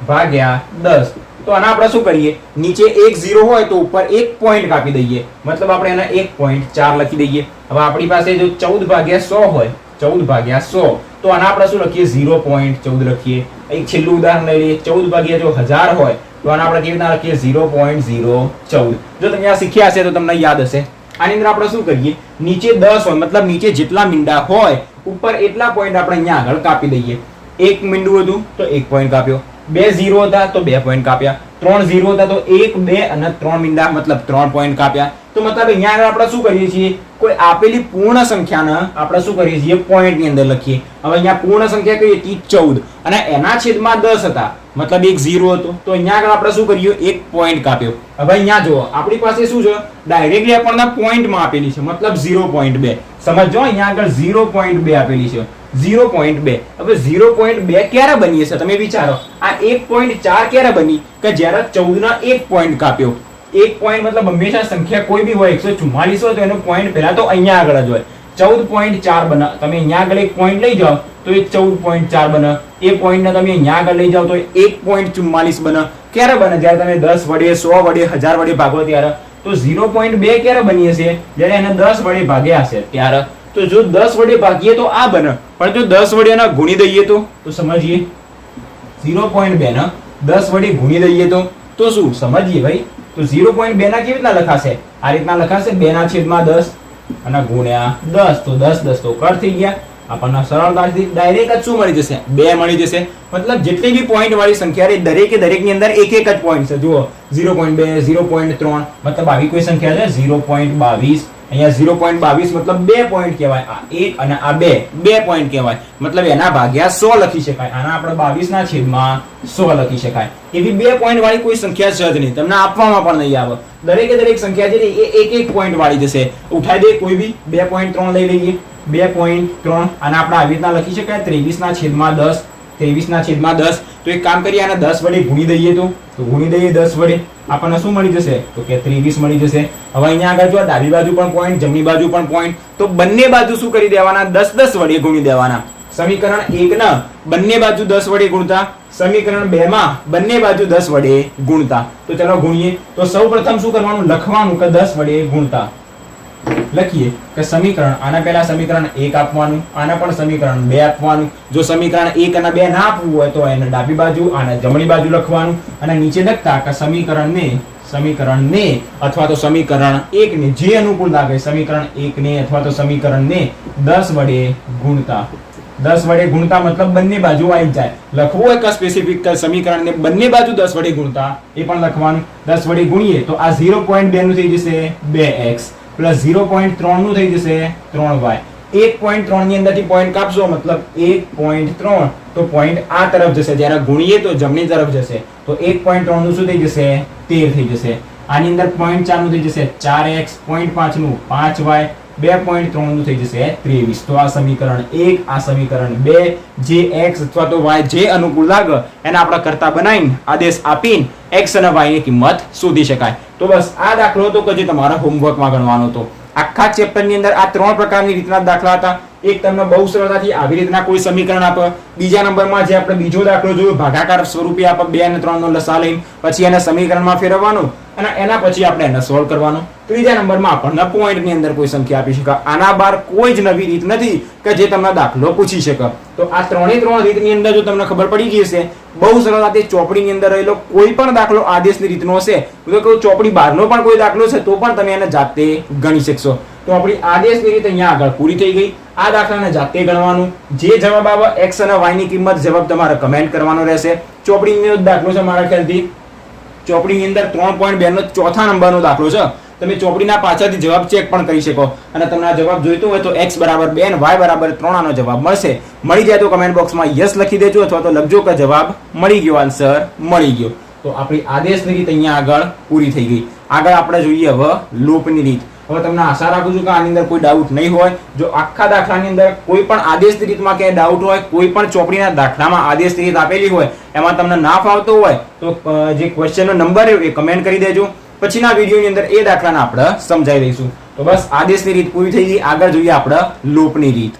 ભાગ્યા 10. તો આના આપણે શું કરીએ? નીચે 1 0 હોય તો ઉપર 1 પોઈન્ટ કાપી દઈએ. મતલબ આપણે એને 1.4 લખી દઈએ. હવે આપણી પાસે જો 14 ભાગ્યા 100 હોય, 14 ભાગ્યા 100 તો આના આપણે શું લખીએ? 0.14 લખીએ. એક છેલ્લું ઉદાહરણ લઈ લઈએ. 14 ભાગ્યા જો 1000 હોય તો આના આપણે કેવી રીતના લખીએ? 0.014. જો તમે આ શીખ્યા હશે તો તમને યાદ હશે. આની અંદર આપણે શું કરીએ? નીચે 10 હોય મતલબ નીચે જેટલા મીંડા હોય ઉપર એટલા પોઈન્ટ આપણે અહીંયા આગળ કાપી દઈએ. 1 મીંડું હતું તો 1 પોઈન્ટ કાપ્યો. 2 0 હતા તો 2 પોઈન્ટ કાપ્યા. 3 0 હતા તો 1 2 અને 3 મીંડા મતલબ 3 પોઈન્ટ કાપ્યા. તો મતલબ અહીંયા આગળ આપણે શું કરીએ છીએ? કોઈ આપેલી પૂર્ણ સંખ્યાને આપણે શું કરીએ છીએ? પોઈન્ટ ની અંદર લખીએ. હવે અહીંયા પૂર્ણ સંખ્યા કઈ હતી? 14 અને એના છેદમાં 10 હતા મતલબ 1 0 હતો. તો અહીંયા આગળ આપણે શું કર્યું? 1 પોઈન્ટ કાપ્યો. હવે અહીંયા જુઓ આપણી પાસે શું છે? ડાયરેક્ટલી આપણને પોઈન્ટમાં આપેલી છે મતલબ 0.2. સમજો અહીંયા આગળ 0.2 આપેલી છે. 0.2. હવે 0.2 ક્યારે બની હશે? તમે વિચારો. આ 1.4 ક્યારે બની? કે જ્યારે 14 ના 1 પોઈન્ટ કાપ્યો. 1 પોઈન્ટ મતલબ હંમેશા સંખ્યા કોઈ બી હોય 144 હોય તો એનો પોઈન્ટ પહેલા તો અહીંયા આગળ જ હોય. 14.4 બને. તમે અહીંયા આગળ એક પોઈન્ટ લઈ જાઓ તો એ 14.4 બને. એ પોઈન્ટને તમે અહીંયા આગળ લઈ જાઓ તો 1.44 બને. ક્યારે બને? જ્યારે તમે 10 વડે 100 વડે 1000 વડે ભાગો ત્યારે. તો 0.2 ક્યારે બની હશે? જ્યારે એને 10 વડે ભાગ્યા હશે ત્યારે. તો જો 10 વડે ભાગીએ તો આ બને, પણ જો 10 વડે એના ગુણી દઈએ તો સમજીએ. 0.2 ને 10 વડે ગુણી દઈએ તો શું સમજીએ ભાઈ? તો 0.2 ના કેવી રીતના લખાશે? આ રીતના લખાશે. 2 ના છેદમાં 10 અને ગુણ્યા 10. તો 10 10 તો કટ થઈ ગયા. આપણને સરળતાથી ડાયરેક્ટ જ શું મળી જશે? 2 મળી જશે. મતલબ જેટલી બી પોઈન્ટ વાળી સંખ્યા રે દરેકની અંદર એક એક જ પોઈન્ટ છે. જુઓ 0.2 0.3 મતલબ આવી કોઈ સંખ્યા છે 0.22. અહીંયા 0.22 મતલબ 2 પોઈન્ટ કહેવાય. આ 1 અને આ 2 પોઈન્ટ કહેવાય. મતલબ એના ભાગ્યા 100 લખી શકાય. આના આપણે 22 ના છેદમાં 100 લખી શકાય. એવી 2 પોઈન્ટ વાળી કોઈ સંખ્યા છે જ નહીં. તમને આપવામાં પણ નહીં આવે. દરેક સંખ્યા છે એ એક એક પોઈન્ટ વાળી જશે. ઉઠાઈ દે કોઈ બી. 2.3 લઈ લઈએ. 2.3 અને આપણે આવી રીતના લખી શકાય 23 ના છેદમાં 10. 23 ના છેદમાં 10. તો એક કામ કરીએ, આને 10 વડે ગુણી દઈએ તો ગુણી દઈએ 10 વડે. આપણને શું મળી જશે? તો કે 23 મળી જશે. હવે અહીંયા આગળ જો ડાબી બાજુ પણ પોઈન્ટ, જમણી બાજુ પણ પોઈન્ટ, તો બંને બાજુ શું કરી દેવાના? 10 10 વડે ગુણી દેવાના. સમીકરણ 1 ના બંને બાજુ 10 વડે ગુણતા, સમીકરણ 2 માં બંને બાજુ 10 વડે ગુણતા. તો ચલો ગુણીએ. તો સૌપ્રથમ શું કરવાનું? લખવાનું કે 10 વડે ગુણતા. લખીએ કે સમીકરણ, આના પહેલા સમીકરણ 1 આપવાનું, આના પણ સમીકરણ 2 આપવાનું. જો સમીકરણ 1 અને 2 ના આપવું હોય તો એને ડાબી બાજુ અને જમણી બાજુ લખવાનું અને નીચે લખતા કે સમીકરણને સમીકરણને અથવા તો સમીકરણ 1 ને જે અનુકૂળ લાગે સમીકરણ 1 ને અથવા તો સમીકરણને 10 વડે ગુણતા 10 વડે ગુણતા મતલબ બંને બાજુ આવી જાય. લખવું હોય કે સ્પેસિફિક સમીકરણને બંને બાજુ 10 વડે ગુણતા એ પણ લખવાનું. 10 વડે ગુણીએ તો આ 0.2 નું થઈ જશે 2x પ્લસ 0.3 નું થઈ જશે 3y. 1.3 ની અંદરથી પોઈન્ટ કાપશો મતલબ 1.3 તો પોઈન્ટ આ તરફ જશે, જ્યારે ગુણીએ તો જમણી તરફ જશે. તો 1.3 નું શું થઈ જશે 13 થઈ જશે. આની અંદર 0.4 નું થઈ જશે 4x, 0.5 નું 5y, 2.3 નું થઈ જશે 23. તો આ સમીકરણ 1 આ સમીકરણ 2 જે x અથવા તો y જે અનુકૂળ લાગે એને આપણે કરતા બનાવીને આદેશ આપીને x અને y ની કિંમત શોધી શકાય. તો બસ આ દાખલો હતો કે જે તમારા હોમવર્કમાં ગણવાનો હતો. આખા ચેપ્ટરની અંદર આ 3 પ્રકારની રીતના દાખલા હતા. એક તમને બહુ સરળતાથી આવી રીતના કોઈ સમીકરણ આપે. બીજા નંબરમાં જે આપણે બીજો દાખલો જોયો ભાગાકાર સ્વરૂપે આપે 2 અને 3 નો લસા લઈને પછી એને સમીકરણમાં ફેરવવાનું અને એના પછી આપણે એને સોલ્વ કરવાનું. ત્રીજા નંબરમાં આપણને પોઈન્ટની અંદર કોઈ સંખ્યા આપી શકે. આના બહાર કોઈ જ નવી રીત નથી કે જે તમને દાખલો પૂછી શકે. તો આ 3 રીતની અંદર જો તમને ખબર પડી ગઈ હશે બહુ સરળતાથી ચોપડીની અંદર રહેલો કોઈ પણ દાખલો આદેશની રીતનો હશે તો કોઈ ચોપડી બહારનો પણ કોઈ દાખલો છે તો પણ તમે એને જાતે ગણી શકશો. તો આપણી આદેશની રીત અહીંયા આગળ પૂરી થઈ ગઈ. આ દાખલાને જાતે ગણવાનું. જે જવાબ આવે x અને y ની કિંમત જવાબ તમારે કમેન્ટ કરવાનો રહેશે. ચોપડીનો દાખલો છે મારા ખ્યાલથી ચોપડીની અંદર 3.2 નો ચોથા નંબરનો દાખલો છે. તમે ચોપડીના પાછળથી જવાબ ચેક પણ કરી શકો અને તમને આ જવાબ જોઈતો હોય તો x બરાબર 2 અને y બરાબર 3 આનો જવાબ મળશે. મળી જાય તો કમેન્ટ બોક્સમાં યસ લખી દેજો અથવા તો લખજો કે જવાબ મળી ગયો, આન્સર મળી ગયો. તો આપણી આદેશની રીત અહીંયા આગળ પૂરી થઈ ગઈ. આગળ આપણે જોઈએ હવે લોપની રીત. હવે તમને આશા રાખું છું કે આની અંદર કોઈ ડાઉટ નહીં હોય. જો આખા દાખલાની અંદર કોઈ પણ આદેશની રીતમાં ક્યાંય ડાઉટ હોય, કોઈ પણ ચોપડીના દાખલામાં આદેશની રીત આપેલી હોય એમાં તમને ના ફાવતો હોય તો જે ક્વેશ્ચનનો નંબર એ કમેન્ટ કરી દેજો. પછીના વિડીયોની અંદર એ દાખલાને આપણે સમજાવી દઈશું. તો બસ આદેશની રીત પૂરી થઈ ગઈ. આગળ જોઈએ આપણે લોપની રીત.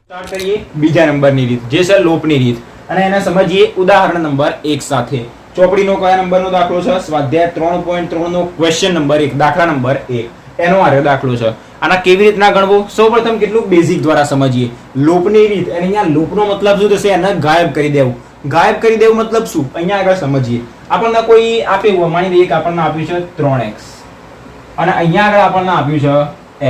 સ્ટાર્ટ કરીએ બીજા નંબરની રીત જે છે લોપની રીત અને એને સમજીએ ઉદાહરણ નંબર 1 સાથે. ચોપડીનો કયા નંબરનો દાખલો છે? સ્વાધ્યાય 3.3 નો ક્વેશ્ચન નંબર 1 દાખલા નંબર 1 એનો આર્યો દાખલો છે. આના કેવી રીતના ગણવું સૌપ્રથમ કેટલું બેઝિક દ્વારા સમજીએ. લોપની રીત અને અહીંયા લોપનો મતલબ શું થશે? એને ગાયબ કરી દેવું. ગાયબ કરી દેવું મતલબ શું? અહીંયા આગળ સમજીએ. આપણને કોઈ આપ્યું માની લઈએ કે આપણને આપ્યું છે 3x અને અહીંયા આગળ આપણને આપ્યું છે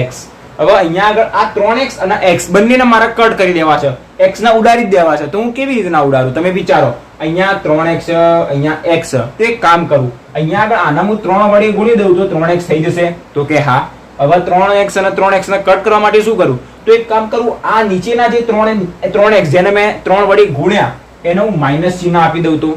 x. હવે અહીંયા આગળ આ 3x અને x બંનેને મારે કટ કરી દેવા છે. x ના ઉડાડી જ દેવા છે. તો હું કેવી રીતના ઉડાડું તમે વિચારો. અહીંયા 3x અહીંયા x તો એક કામ કરું અહીંયા આગળ આના હું 3 વડે ગુણી દઉં તો 3x થઈ જશે. તો કે હા. હવે 3x અને 3x ને કટ કરવા માટે શું કરું? તો એક કામ કરું આ નીચેના જે 3x જેને મેં 3 વડે ગુણ્યા એને હું માઈનસ ચિહ્ન આપી દઉં તો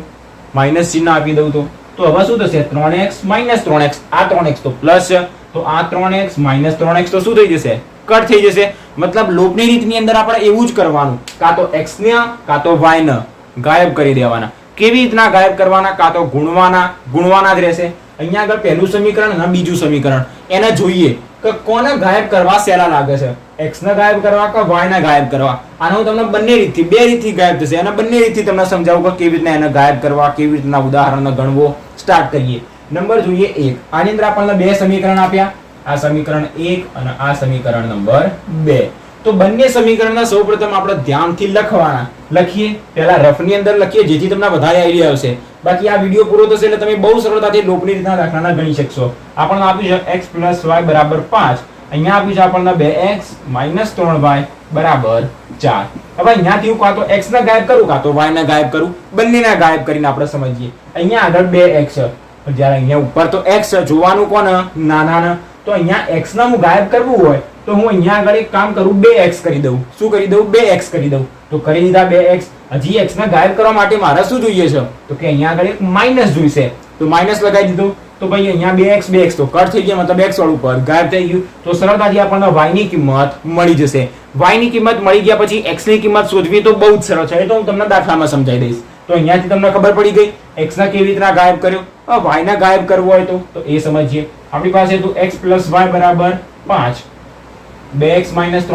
માઈનસ ચિહ્ન આપી દઉં તો હવે શું થશે? 3x - 3x. આ 3x તો પ્લસ છે તો આ 3x - 3x તો શું થઈ જશે? કટ થઈ જશે. મતલબ લોપની રીતની અંદર આપણે એવું જ કરવાનું. કાં તો x ને કાં તો y ને ગાયબ કરી દેવાના. કેવી રીતના ગાયબ કરવાના? કાં તો ગુણવાના જ રહેશે. અહીંયા આગળ પહેલું સમીકરણ અને બીજું સમીકરણ એને જોઈએ કે કોને ગાયબ કરવા સહેલા લાગે છે. x ને ગાયબ કરવા કે y ને ગાયબ કરવા. આનો હું તમને બંને રીતથી બે રીતથી ગાયબ થશે અને બંને રીતથી તમને સમજાવું કે કેવી રીતના એને ગાયબ કરવા, કેવી રીતના ઉદાહરણને ગણવો. સ્ટાર્ટ કરીએ. નંબર જોઈએ 1. આની અંદર આપણને બે સમીકરણ આપ્યા. આ સમીકરણ 1 અને આ સમીકરણ નંબર 2. તો બંને સમીકરણના સૌપ્રથમ આપણે ધ્યાનથી લખવાના. લખીએ પહેલા રફની અંદર લખીએ જેથી તમને વધારે આઈડિયા આવશે. બાકી આ વિડિયો પૂરો થશે એટલે તમે બહુ સરળતાથી લોપની રીતના દાખલાના ગણી શકશો. આપણને આપ્યું છે x + y = 5. અહીંયા આપ્યું છે આપણને 2x - 3y = 4. હવે અહીંયાથી હું કાં તો x ને ગાયબ કરું કાં તો y ને ગાયબ કરું. બંનેને ગાયબ કરીને આપણે સમજીએ. અહીંયા આગળ 2x છે જ્યારે અહીંયા ઉપર તો x છે. જોવાનું કોને? નાનાને. તો અહીંયા x ને હું ગાયબ કરવું હોય તો હું અહીંયા આગળ એક કામ કરું 2x કરી દઉં. શું કરી દઉં? 2x કરી દઉં. તો કરી દીધા 2x. હજી x ને ગાયબ કરવા માટે મારે શું જોઈએ છે? તો કે અહીંયા આગળ એક માઈનસ જોઈશે. તો માઈનસ લગાવી દીધું. તો ભાઈ અહીંયા 2x તો કટ થઈ ગયા મતલબ x વાળું પર ગાયબ થઈ ગયું. તો સરળતાથી આપણને y ની કિંમત મળી જશે. y ની કિંમત મળી ગયા પછી x ની કિંમત શોધવી તો બહુ જ સરળ છે. એ તો હું તમને દાખલામાં સમજાવી દઈશ. તો અહીંયાથી તમને ખબર પડી ગઈ x ને કેવી રીતના ગાયબ કર્યો. હવે y ને ગાયબ કરવો હોય તો એ સમજીએ. આપણી પાસે તો x + y = 5. 2x - 3y =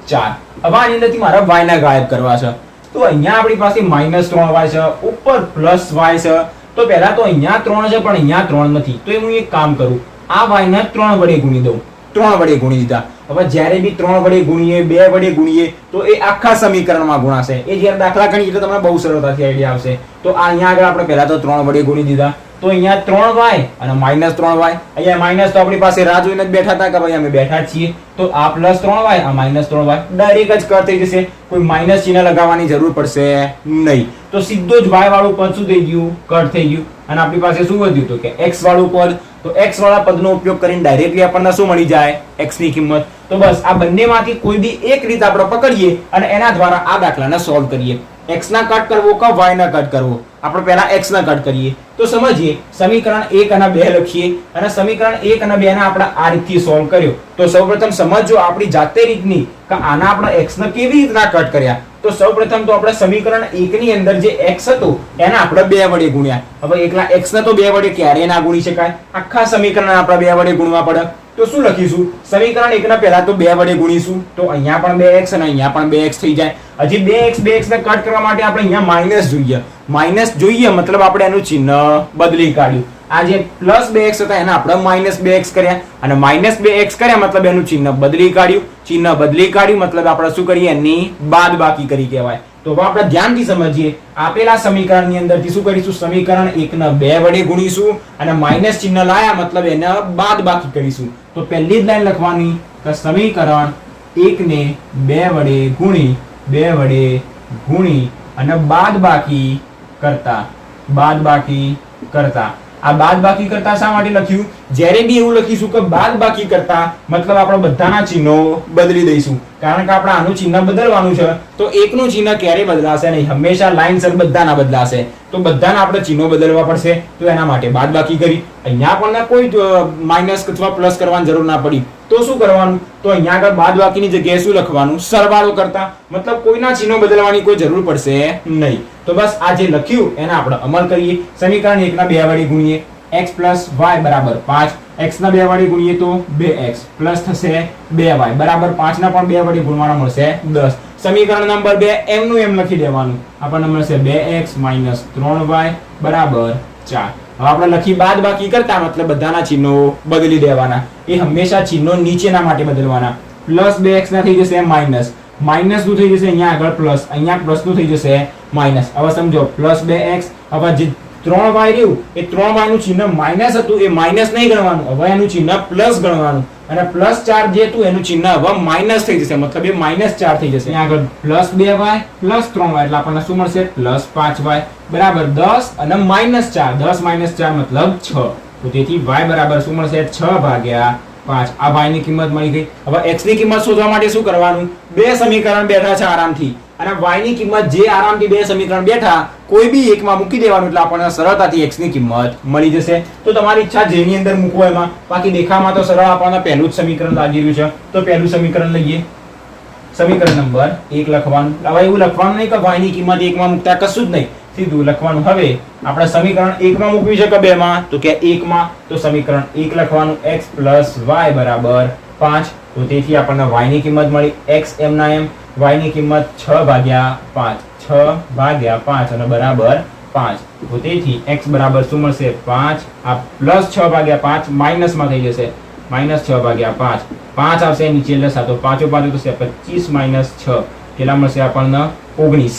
4. હવે આની અંદરથી મારે y ને ગાયબ કરવા છે. તો અહીંયા આપણી પાસે -3y છે, ઉપર +y છે. તો પહેલા તો અહીંયા 3 છે પણ અહીંયા 3 નથી. તો હું એક કામ કરું આ y ને 3 વડે ગુણી દઉં. 3 વડે ગુણી દીધા. હવે જ્યારે બી 3 વડે ગુણીએ 2 વડે ગુણીએ તો એ આખા સમીકરણમાં ગુણાશે. એ જ્યારે દાખલા ગણીએ એટલે તમને બહુ સરળતાથી આઈડિયા આવશે. તો અહીંયા આગળ આપણે પહેલા તો 3 વડે ગુણી દીધા. તો અહીંયા 3y અને -3y. અહીંયા માઇનસ તો આપણી પાસે રાહ જોઈને જ બેઠા હતા કે ભાઈ અમે બેઠા જ છીએ, તો આ +3y આ -3y ડાયરેક્ટ જ કટ થઈ જશે. કોઈ માઇનસ ચિહ્ન લગાવવાની જરૂર પડશે નહીં. તો સીધો જ y વાળું પદ શું થઈ ગયું? કટ થઈ ગયું. અને આપણી પાસે શું વધ્યું? તો કે x વાળું પદ. તો x વાળા પદનો ઉપયોગ કરીને ડાયરેક્ટલી આપણને શું મળી જાય? x ની કિંમત. તો બસ આ બંનેમાંથી કોઈ બી એક રીત આપણે પકડીએ અને એના દ્વારા આ દાખલાને સોલ્વ કરીએ. x ના કટ કરવો કે y ના કટ કરવો? આપણે પહેલા x ના કટ કરીએ. તો સમજીએ, સમીકરણ 1 અને 2 લખીએ અને સમીકરણ 1 અને 2 ને આપણે આ રીતથી સોલ્વ કર્યો. તો સૌપ્રથમ સમજો આપણી જાતે રીતની કે આના આપણે x ને કેવી રીતના કટ કર્યા. તો સૌપ્રથમ તો આપણે સમીકરણ 1 ની અંદર જે x હતું એને આપણે 2 વડે ગુણ્યા. હવે એકલા x ને તો 2 વડે ક્યારેય ના ગુણી શકાય, આખા સમીકરણ આપણે 2 વડે ગુણવા પડે. તો શું લખીશું? સમીકરણ 1 ને પહેલા તો 2 વડે ગુણીશું. તો અહીંયા પણ 2x અને અહીંયા પણ 2x થઈ જાય. હજી 2x ને કટ કરવા માટે આપણે અહીંયા માઈનસ જોઈએ. માઈનસ જોઈએ મતલબ આપણે એનું ચિહ્ન બદલી કાઢ્યું. આ જે +2x હતા એને આપણે -2x કર્યા અને -2x કર્યા મતલબ એનું ચિહ્ન બદલી કાઢ્યું. ચિહ્ન બદલી કાઢ્યું મતલબ આપણે શું કરીએ? એની બાદબાકી કરી કહેવાય. તો આપણે ધ્યાનથી સમજીએ. આપેલા સમીકરણની અંદરથી શું કરીશું? સમીકરણ 1 ને 2 વડે ગુણીશું અને માઈનસ ચિહ્ન લાયા મતલબ એને બાદબાકી કરીશું. તો પહેલી જ લાઈન લખવાની કે સમીકરણ 1 ને 2 વડે ગુણી અને બાદબાકી કરતા. આ બાદબાકી કરતા શા માટે લખ્યું? જ્યારે બી એવું લખીશું કે બાદબાકી કરતા મતલબ આપણે બધાના ચિહ્નો બદલી દઈશું. કારણ કે આપણે આનું ચિહ્ન બદલવાનું છે તો એકનું ચિહ્ન ક્યારેય બદલાશે નહીં, હંમેશા લાઈનસર બધાના બદલાશે. તો બધાના આપણે ચિહ્નો બદલવા પડશે. તો એના માટે બાદબાકી કરી. અહીંયા આપણને કોઈ માઈનસ અથવા પ્લસ કરવાની જરૂર ના પડી. તો શું કરવાનું? તો અહીંયા આગળ બાદબાકીની જગ્યાએ શું લખવાનું? સરવાળો કરતા. મતલબ કોઈના ચિહ્નો બદલવાની કોઈ જરૂર પડશે નહીં. તો બસ આ જે લખ્યું એને આપણે અમલ કરીએ. સમીકરણ 1 ના 2 વડે ગુણીએ. x + y = 5. x ના 2 વડે ગુણીએ તો 2x પ્લસ થશે 2y બરાબર 5 ના પણ 2 વડે ગુણવાના મળશે 10. સમીકરણ નંબર 2 એમનું એમ લખી દેવાનું. આપણને મળશે 2x - 3y = 4. હવે આપણે લખી બાદબાકી કરતા મતલબ બધાના ચિહ્નો બદલી દેવાના. એ હંમેશા ચિહ્નો નીચેના માટે બદલવાના. +2x ના થઈ જશે માઈનસ. માઈનસ નું થઈ જશે અહીંયા આગળ પ્લસ. અહીંયા પ્લસ નું થઈ જશે માઈનસ. હવે સમજો +2x. હવે જે 3y રહ્યું એ 3y નું ચિહ્ન માઈનસ હતું એ માઈનસ નહીં ગણવાનું. હવે એનું ચિહ્ન પ્લસ ગણવાનું. અને +4 જે હતું એનું ચિહ્ન હવે માઈનસ થઈ જશે મતલબ એ -4 થઈ જશે. અહીંયા આગળ +2y + 3y એટલે આપણને શું મળશે? +5y બરાબર 10 અને -4. 10 - 4 મતલબ 6. તો તેથી y બરાબર શું મળશે? 6/5. આ y ની કિંમત મળી ગઈ. હવે x ની કિંમત શોધવા માટે શું કરવાનું? બે સમીકરણ બેઠા છે આરામથી અને y ની કિંમત જે આરામથી બે સમીકરણ બેઠા કોઈ બી એકમાં મૂકી દેવાનું એટલે આપણને સરળતાથી x ની કિંમત મળી જશે. તો તમારી ઈચ્છા જેની અંદર મૂકવો એમાં. બાકી દેખામાં તો સરળ આપણને પહેલું જ સમીકરણ લાગી રહ્યું છે. તો પહેલું સમીકરણ લઈએ. સમીકરણ નંબર 1 લખવાનું. હવે એવું લખવાનું નહીં કે y ની કિંમત 1 માં મૂકતા કશું જ નહીં, સીધું લખવાનું. હવે આપણે સમીકરણ 1 માં મૂકવી છે કે 2 માં? તો કે 1 માં. તો સમીકરણ 1 લખવાનું. x + y = 5. તો તેથી આપણને y ની કિંમત મળી. x એમના એમ. y ની કિંમત 6/5. 6/5 અને બરાબર 5. તો તેથી x બરાબર શું મળશે? 5. આ +6/5 માઈનસમાં થઈ જશે. -6/5. 5 આવશે નીચે એટલે 7. 5 5 થશે 25 - 6 કેટલા મળશે આપણને? 19.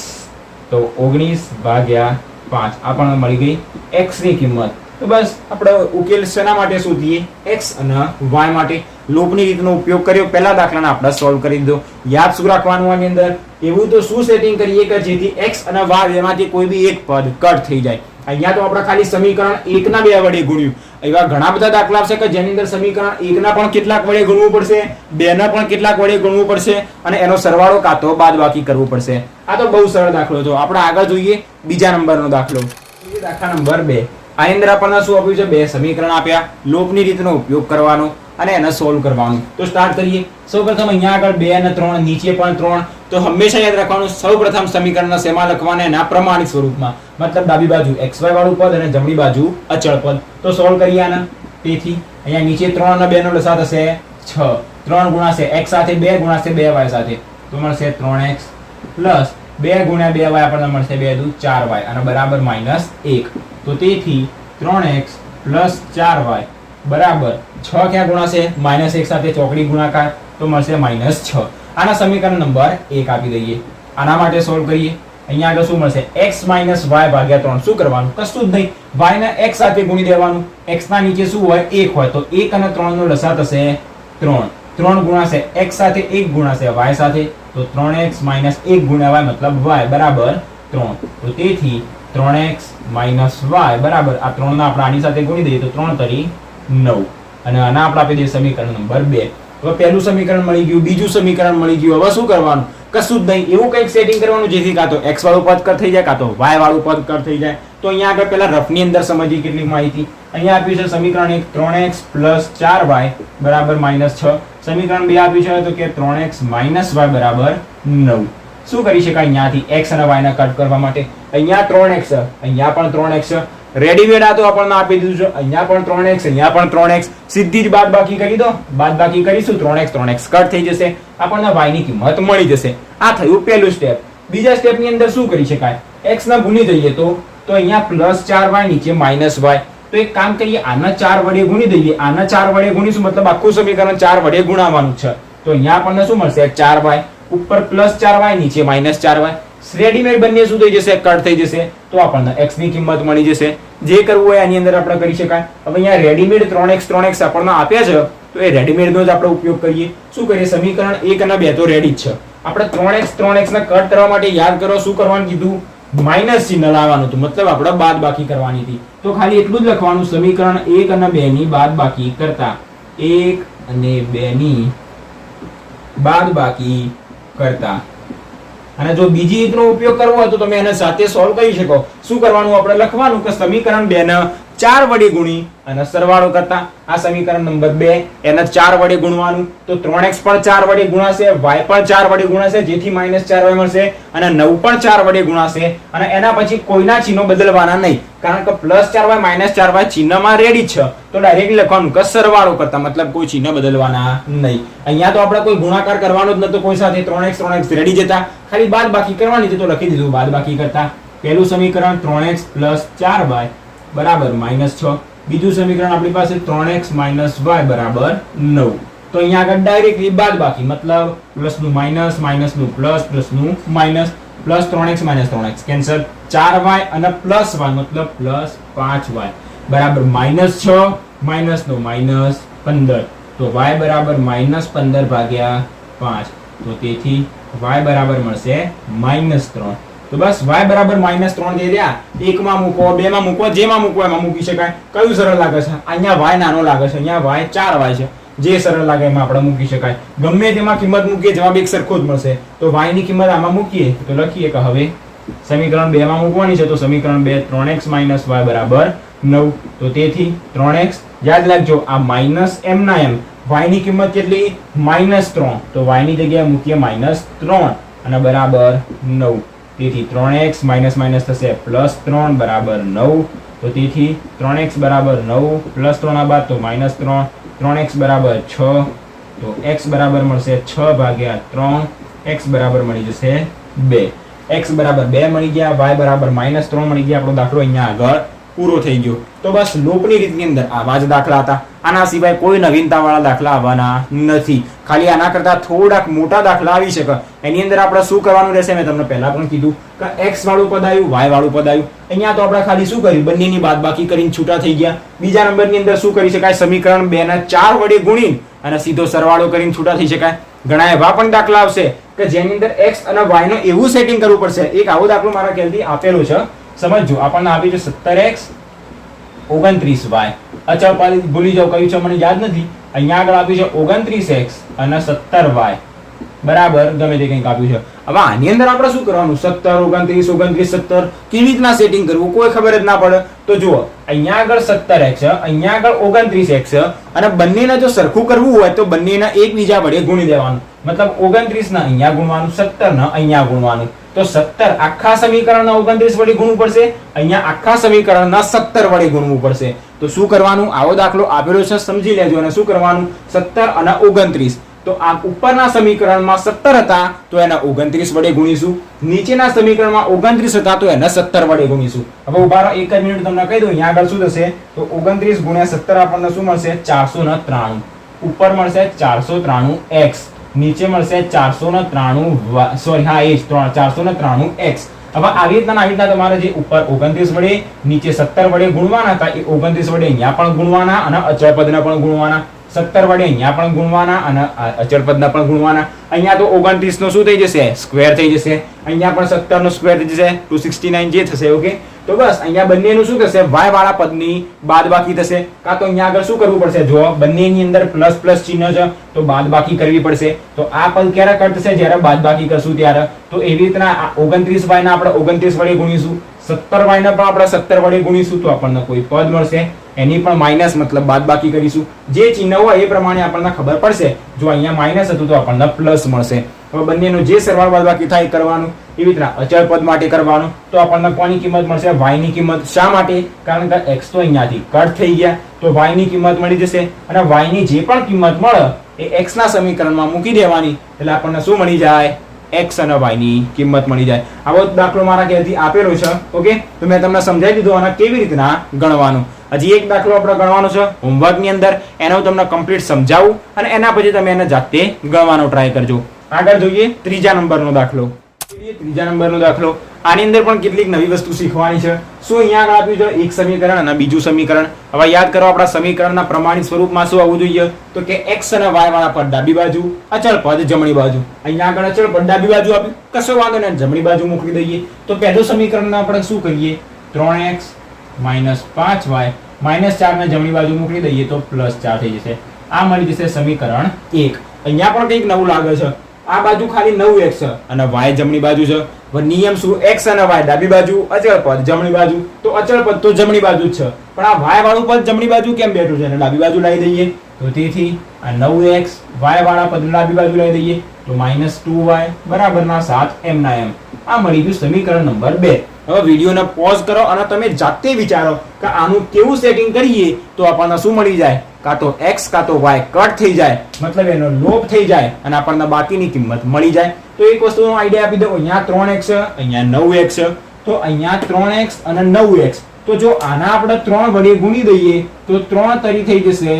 તો 19/5 આપણને મળી ગઈ x ની કિંમત. તો બસ આપણે ઉકેલ શેના માટે શોધીએ? x અને y માટે. લોપની રીતનો ઉપયોગ કર્યો. પહેલા દાખલાને આપણે સોલ્વ કરી દીધો. યાદ શું રાખવાનું આની અંદર? એવું તો શું સેટિંગ કરીએ કે જેથી x અને y એમાંથી કોઈ બી એક પદ કટ થઈ જાય. અહીંયા તો આપણે ખાલી સમીકરણ 1 ના 2 વડે ગુણ્યું. એવા ઘણા બધા દાખલા છે કે જેની અંદર સમીકરણ 1 ના પણ કેટલાક વડે ગુણવું પડશે, 2 ના પણ કેટલાક વડે ગુણવું પડશે અને એનો સરવાળો કાં તો બાદબાકી કરવું પડશે. આ તો બહુ સરળ દાખલો છે. આપણે આગળ જોઈએ બીજા નંબરનો દાખલો. દાખલા નંબર 2. આની અંદર આપણને શું આપ્યું છે? બે સમીકરણ આપ્યા. લોપની રીતનો ઉપયોગ કરવાનો અને એને સોલ્વ કરવાનું. તો સ્ટાર્ટ કરીએ. સૌપ્રથમ અહીંયા આગળ 2 અને 3, નીચે પણ 3. તો હંમેશા યાદ રાખવાનું સૌપ્રથમ સમીકરણના શેમાં લખવાના? એના પ્રમાણિત સ્વરૂપમાં. મતલબ ડાબી બાજુ xy વાળું પદ અને જમણી બાજુ અચળ પદ. તો સોલ્વ કરીએ આને. તેથી અહીંયા નીચે 3 અને 2 નો લસા થશે 6. 3 ગુણાશે x સાથે, 2 ગુણાશે 2y સાથે. તો મળશે 3x પ્લસ 2 ગુણ્યા 2y આપણને મળશે 2 દુ 4y અને બરાબર -1. તો તેથી 3x પ્લસ 4y બરાબર 6 ક્યાં ગુણાશે? -1 સાથે ચોકડી ગુણાકાર. તો મળશે -6. આના સમીકરણ નંબર 1 આપી દઈએ. આના માટે સોલ્વ કરીએ. અહીંયા આગળ શું મળશે x - y ભાગ્યા 3. શું કરવાનું? કશું જ નહીં, y ને x સાથે ગુણી દેવાનું. x ના નીચે શું હોય? 1 હોય, તો 1 અને 3 નો લસા થશે 3. 3 ગુણાશે x સાથે, 1 ગુણાશે y સાથે, તો 3x - 1 ગુણ્યા y મતલબ y બરાબર 3. તો તેથી 3x - y બરાબર આ 3 ના આપણે આની સાથે ગુણી દઈએ તો 3 તરી 9, અને આના આપણે આપી દઈએ સમીકરણ નંબર 2. હવે પહેલું સમીકરણ મળી ગયું, બીજું સમીકરણ મળી ગયું. હવે શું કરવાનું? કશું જ નહીં, એવું કંઈક સેટિંગ કરવાનું જેથી કાં તો x વાળું પદ કટ થઈ જાય, કાં તો y વાળું પદ કટ થઈ જાય. તો અહીંયા આગળ પહેલા રફની અંદર સમજીએ કેટલીક માહિતી. અહીંયા આપ્યું છે સમીકરણ 1 3x + 4y બરાબર -6. સમીકરણ 2 આપ્યું છે તો કે 3x - y બરાબર 9. શું કરી શકાય અહીંયાથી x અને y ને કટ કરવા માટે? અહીંયા 3x, અહીંયા પણ 3x, રેડીમેડ આ તો આપણને આપી દીધું છે. અહીંયા પણ 3x, અહીંયા પણ 3x, સીધી જ બાદબાકી કરી દો. બાદબાકી કરીશું 3x કટ થઈ જશે, આપણને y ની કિંમત મળી જશે. આ થયું પહેલું સ્ટેપ. બીજા સ્ટેપની અંદર શું કરી શકાય? x ને ગુણી દઈએ તો અહીંયા +4y નીચે -y. તો એક કામ કરીએ, આના 4 વડે ગુણી દઈએ. આના 4 વડે ગુણીશું મતલબ આખું સમીકરણ 4 વડે ગુણાવવાનું છે. તો અહીંયા આપણને શું મળશે? 4y ઉપર +4y નીચે -4y. રેડીમેડ બંને શું થઈ જશે? કટ થઈ જશે. તો આપણને x ની કિંમત મળી જશે. જે કરવું હોય આની અંદર આપણે કરી શકાય. હવે અહીંયા રેડીમેડ 3x આપણને આપ્યા છે, તો એ રેડીમેડ નો જ આપણે ઉપયોગ કરીએ. શું કરીએ? સમીકરણ 1 અને 2 તો રેડી જ છે. આપણે 3x ને કટ કરવા માટે યાદ કરો શું કરવાનું કીધું? માઇનસ ચિહ્ન લાવવાનું હતું, મતલબ આપણે બાદબાકી કરવાની હતી. તો ખાલી એટલું જ લખવાનું, સમીકરણ 1 અને 2 ની બાદબાકી કરતા, 1 અને 2 ની બાદબાકી કરતા. અને જો બીજી રીતનો ઉપયોગ કરવો હોય તો તમે એને સાથે સોલ્વ કરી શકો. શું કરવાનું? આપણે લખવાનું કે સમીકરણ 2 ને 4 વડે ગુણી અને સરવાળો કરતા. આ સમીકરણ નંબર 2 એને 4 વડે ગુણવાનું, તો 3x પણ 4 વડે ગુણાશે, y પણ 4 વડે ગુણાશે, જેથી -4y મળશે, અને 9 પણ 4 વડે ગુણાશે. અને એના પછી કોઈના ચિહ્નો બદલવાના નહીં, કારણ કે +4y -4y ચિહ્નમાં રેડી છે. તો ડાયરેક્ટ લખવાનું કે સરવાળો કરતા, મતલબ કોઈ ચિહ્ન બદલવાના નહીં. અહીંયા તો આપણે કોઈ ગુણાકાર કરવાનો જ નતો કોઈ સાથે. 3x રેડી જતા, ખાલી બાદબાકી કરવાની છે, તો લખી દીધું બાદબાકી કરતા. પહેલું સમીકરણ 3x + 4y બરાબર -6. બીજું સમીકરણ આપણી પાસે 3x - y બરાબર 9. તો અહીંયા આગળ ડાયરેક્ટલી બાદબાકી, મતલબ પ્લસનું માઇનસ, માઇનસનું પ્લસ, પ્લસનું minus, plus 3x - 3x cancel, 4y અને પ્લસ y મતલબ +5y બરાબર -6, માઇનસનો -15. તો y બરાબર -15 ભાગ્યા 5. તો તેથી y બરાબર મળશે -3. તો બસ y બરાબર -3 દે રહ્યા. 1 માં મૂકો, 2 માં મૂકો, જેમાં મૂકો એમાં મૂકી શકાય. કયું સરળ લાગે છે? અહીંયા y નાનો લાગે છે, અહીંયા y 4y છે. જે સરળ લાગે એમાં આપણે મૂકી શકાય. ગમે તેમાં કિંમત મૂકીએ જવાબ એક સરખો જ મળશે. તો y ની કિંમત આમાં મૂકીએ તો લખીએ કે હવે સમીકરણ 2 માં મૂકવાની છે. તો સમીકરણ 2 3x - y બરાબર 9. તો તેથી 3x યાદ રાખજો, આ માઇનસ m ના m, y ની કિંમત કેટલી? -3. તો y ની જગ્યાએ મૂકીએ -3 અને બરાબર 9. તેથી 3x - થશે +3 બરાબર 9. તો તેથી 3x બરાબર 9 +3 બાદ તો -3. 3x બરાબર 6. તો x બરાબર મળશે 6 ભાગ્યા 3. x બરાબર મળી જશે 2. x બરાબર 2 મળી ગયા, y બરાબર -3 મળી ગયા. આપણો દાખલો અહીંયા આગળ પૂરો થઈ ગયો. તો બસ લોપની રીતની અંદર આવા જ દાખલા હતા. આના સિવાય કોઈ નવીનતાવાળા દાખલા આવવાના નથી. ખાલી આના કરતા થોડાક મોટા દાખલા આવી શકે. એની અંદર આપણે શું કરવાનું રહેશે? મેં તમને પહેલા પણ કીધું કે x વાળું પદ આવ્યું, y વાળું પદ આવ્યું. અહીંયા તો આપણે ખાલી શું કર્યું? બંનેની બાદબાકી કરીને છૂટા થઈ ગયા. બીજા નંબરની અંદર શું કરી શકાય? સમીકરણ 2 ને 4 વડે ગુણી અને સીધો સરવાળો કરીને છૂટા થઈ શકાય. ઘણા એવા પણ દાખલા આવશે કે જેની અંદર x અને y નો એવું સેટિંગ કરવું પડશે. એક આવો દાખલો મારા ખ્યાલથી આપેલો છે, સમજજો. આપણને આપ્યું છે 17x 29y. અચળ પાડી ભૂલી જાવ કયું છે મને યાદ નથી. અહીંયા આગળ આપ્યું છે 29x અને 17y બરાબર ગમે તે કંઈક આપ્યું છે. હવે આની અંદર આપણે શું કરવાનું? 17 29 29 17 કેવી રીતના સેટિંગ કરવું કોઈ ખબર જ ના પડે. તો જુઓ, અહીંયા આગળ 17x છે, અહીંયા આગળ 29x છે, અને બંનેને જો સરખું કરવું હોય તો બંનેને એકબીજા વડે ગુણી દેવાનું. મતલબ 29 ને અહીંયા ગુણવાનું, 17 ને અહીંયા ગુણવાનું. તો 17 આખા સમીકરણના 29 વડે ગુણવું પડશે, અહીંયા આખા સમીકરણના 17 વડે ગુણવું પડશે. તો શું કરવાનું? આવો દાખલો આપેલો છે, સમજી લેજો. અને શું કરવાનું? 17 અને 29. તો આ ઉપરના સમીકરણમાં 17 હતા તો એને 29 વડે ગુણીશું. નીચેના સમીકરણમાં 29 હતા તો એને 17 વડે ગુણીશું. હવે ઉભા રહો, એક જ મિનિટ તમને કહી દઉં. અહીંયા આગળ શું થશે? તો 29 ગુણ્યા 17 આપણને શું મળશે? 493. ઉપર મળશે 493x, નીચે મળશે 493 સોરી હા એ જ 493x. હવે આવી રીતના તમારે જે ઉપર 29 વડે નીચે 17 વડે ગુણવાના હતા એ 29 વડે અહીંયા પણ ગુણવાના અને અચળ પદના પણ ગુણવાના, 17 વડે અહીંયા પણ ગુણવાના અને અચળ પદના પણ ગુણવાના. અહીંયા તો 29 નો શું થઈ જશે? સ્ક્વેર થઈ જશે. અહીંયા પણ 17 નો સ્ક્વેર થઈ જશે, 269 જે થશે. ઓકે, તો બસ અહીંયા બંનેનું શું થશે? y વાળા પદની બાદબાકી થશે. કાં તો અહીંયા આગળ શું કરવું પડશે? જો બંનેની અંદર પ્લસ પ્લસ ચિહ્ન છે તો બાદબાકી કરવી પડશે. તો આ પદ ક્યારે કટ થશે? જ્યારે બાદબાકી કરશું ત્યારે. તો એવી રીતના 29y ના આપણે 29 વડે ગુણીશું, 17y ના પણ આપણે 17 વડે ગુણીશું તો આપણને કોઈ પદ મળશે, એની પણ માઇનસ મતલબ બાદબાકી કરીશું. જે ચિહ્ન હોય એ પ્રમાણે આપણને ખબર પડશે. જો અહીંયા માઇનસ હતું તો આપણને પ્લસ મળશે. હવે બંનેનો જે સરવાળો બાદબાકી થાય કરવાનું. એવી રીતના અચળ પદ માટે કરવાનું. તો આપણને કોની કિંમત મળશે? y ની કિંમત. શા માટે? કારણ કે x તો અહીંયાથી કટ થઈ ગયા તો y ની કિંમત મળી જશે. અને y ની જે પણ કિંમત મળે એ x ના સમીકરણમાં મૂકી દેવાની એટલે આપણને શું મળી જાય? x અને y ની કિંમત મળી જાય. આવો દાખલો મારા ઘેરથી આપેલો છે. ઓકે, તો મેં તમને સમજાવી દીધું અને કેવી રીતના ગણવાનું. હજી એક દાખલો આપણે ગણવાનો છે હોમવર્ક ની અંદર, એનો હું તમને કમ્પ્લીટ સમજાવું અને એના પછી તમે એને જાતે ગણવાનો ટ્રાય કરજો. આગળ જોઈએ ત્રીજા નંબરનો દાખલો. ત્રીજા નંબરનો દાખલો, આની અંદર પણ કેટલીક નવી વસ્તુ શીખવાની છે. શું અહીંયા આગળ આપ્યું છે? એક સમીકરણ અને બીજું સમીકરણ. હવે યાદ કરો આપણા સમીકરણના પ્રમાણિત સ્વરૂપમાં શું આવવું જોઈએ? તો કે x અને y વાળા પદ ડાબી બાજુ, અચળ પદ જમણી બાજુ. અહીંયા આગળ અચળ પદ ડાબી બાજુ આપ્યું, કશો વાંધો નહીં, જમણી બાજુ મોકલી દઈએ. તો પહેલું સમીકરણ આપણે શું કરીએ? 3x - 5y - 4 ને જમણી બાજુ મોકલી દઈએ તો +4 થઈ જશે. આ મળી જશે સમીકરણ 1. અહીંયા પણ કંઈક નવું લાગે છે. આ બાજુ ખાલી 9x છે અને y જમણી બાજુ છે. હવે નિયમ શું? x અને y ડાબી બાજુ, અચળ પદ જમણી બાજુ. તો અચળ પદ તો જમણી બાજુ જ છે, પણ આ y વાળું પદ જમણી બાજુ કેમ બેઠું છે? અને ડાબી બાજુ લાવી દઈએ. તો તેથી આ 9x y વાળા પદ ડાબી બાજુ લાવી દઈએ તો -2y બરાબર ના 7 m ના m. આ મળી ગયું સમીકરણ નંબર 2. હવે વિડીયોને પોઝ કરો અને તમે જાતે વિચારો કે આનું કેવું સેટિંગ કરીએ તો આપણને શું મળી જાય? કાં તો x કાં તો y કટ થઈ જાય, મતલબ એનો લોપ થઈ જાય અને આપણને બાકીની કિંમત મળી જાય. તો એક વસ્તુનો આઈડિયા આપી દઉં. અહીંયા 3x છે, અહીંયા 9x છે. તો અહીંયા 3x અને 9x. તો જો આના આપણે 3 વડે ગુણી દઈએ તો 3 તરી થઈ જશે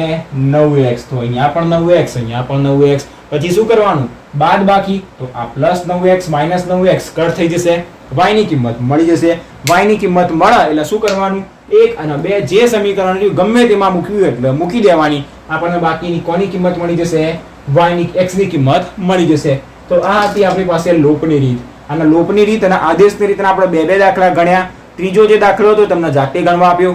9x. તો અહીંયા પણ 9x, અહીંયા પણ 9x. પછી શું કરવાનું? બાદ બાકી. તો આ +9x - 9x કટ થઈ જશે. y ની કિંમત મળી જશે. y ની કિંમત મળે એટલે શું કરવાનું? 1 અને 2 જે સમીકરણ ગમે તેમાં મૂક્યું એટલે મૂકી દેવાની. આપણને બાકીની કોની કિંમત મળી જશે? y ની, x ની કિંમત મળી જશે. તો આ હતી આપણી પાસે લોપની રીત. અને લોપની રીત અને આદેશની રીતના આપણે બે દાખલા ગણ્યા. ત્રીજો જે દાખલો હતો તમને જાતે ગણવા આપ્યો.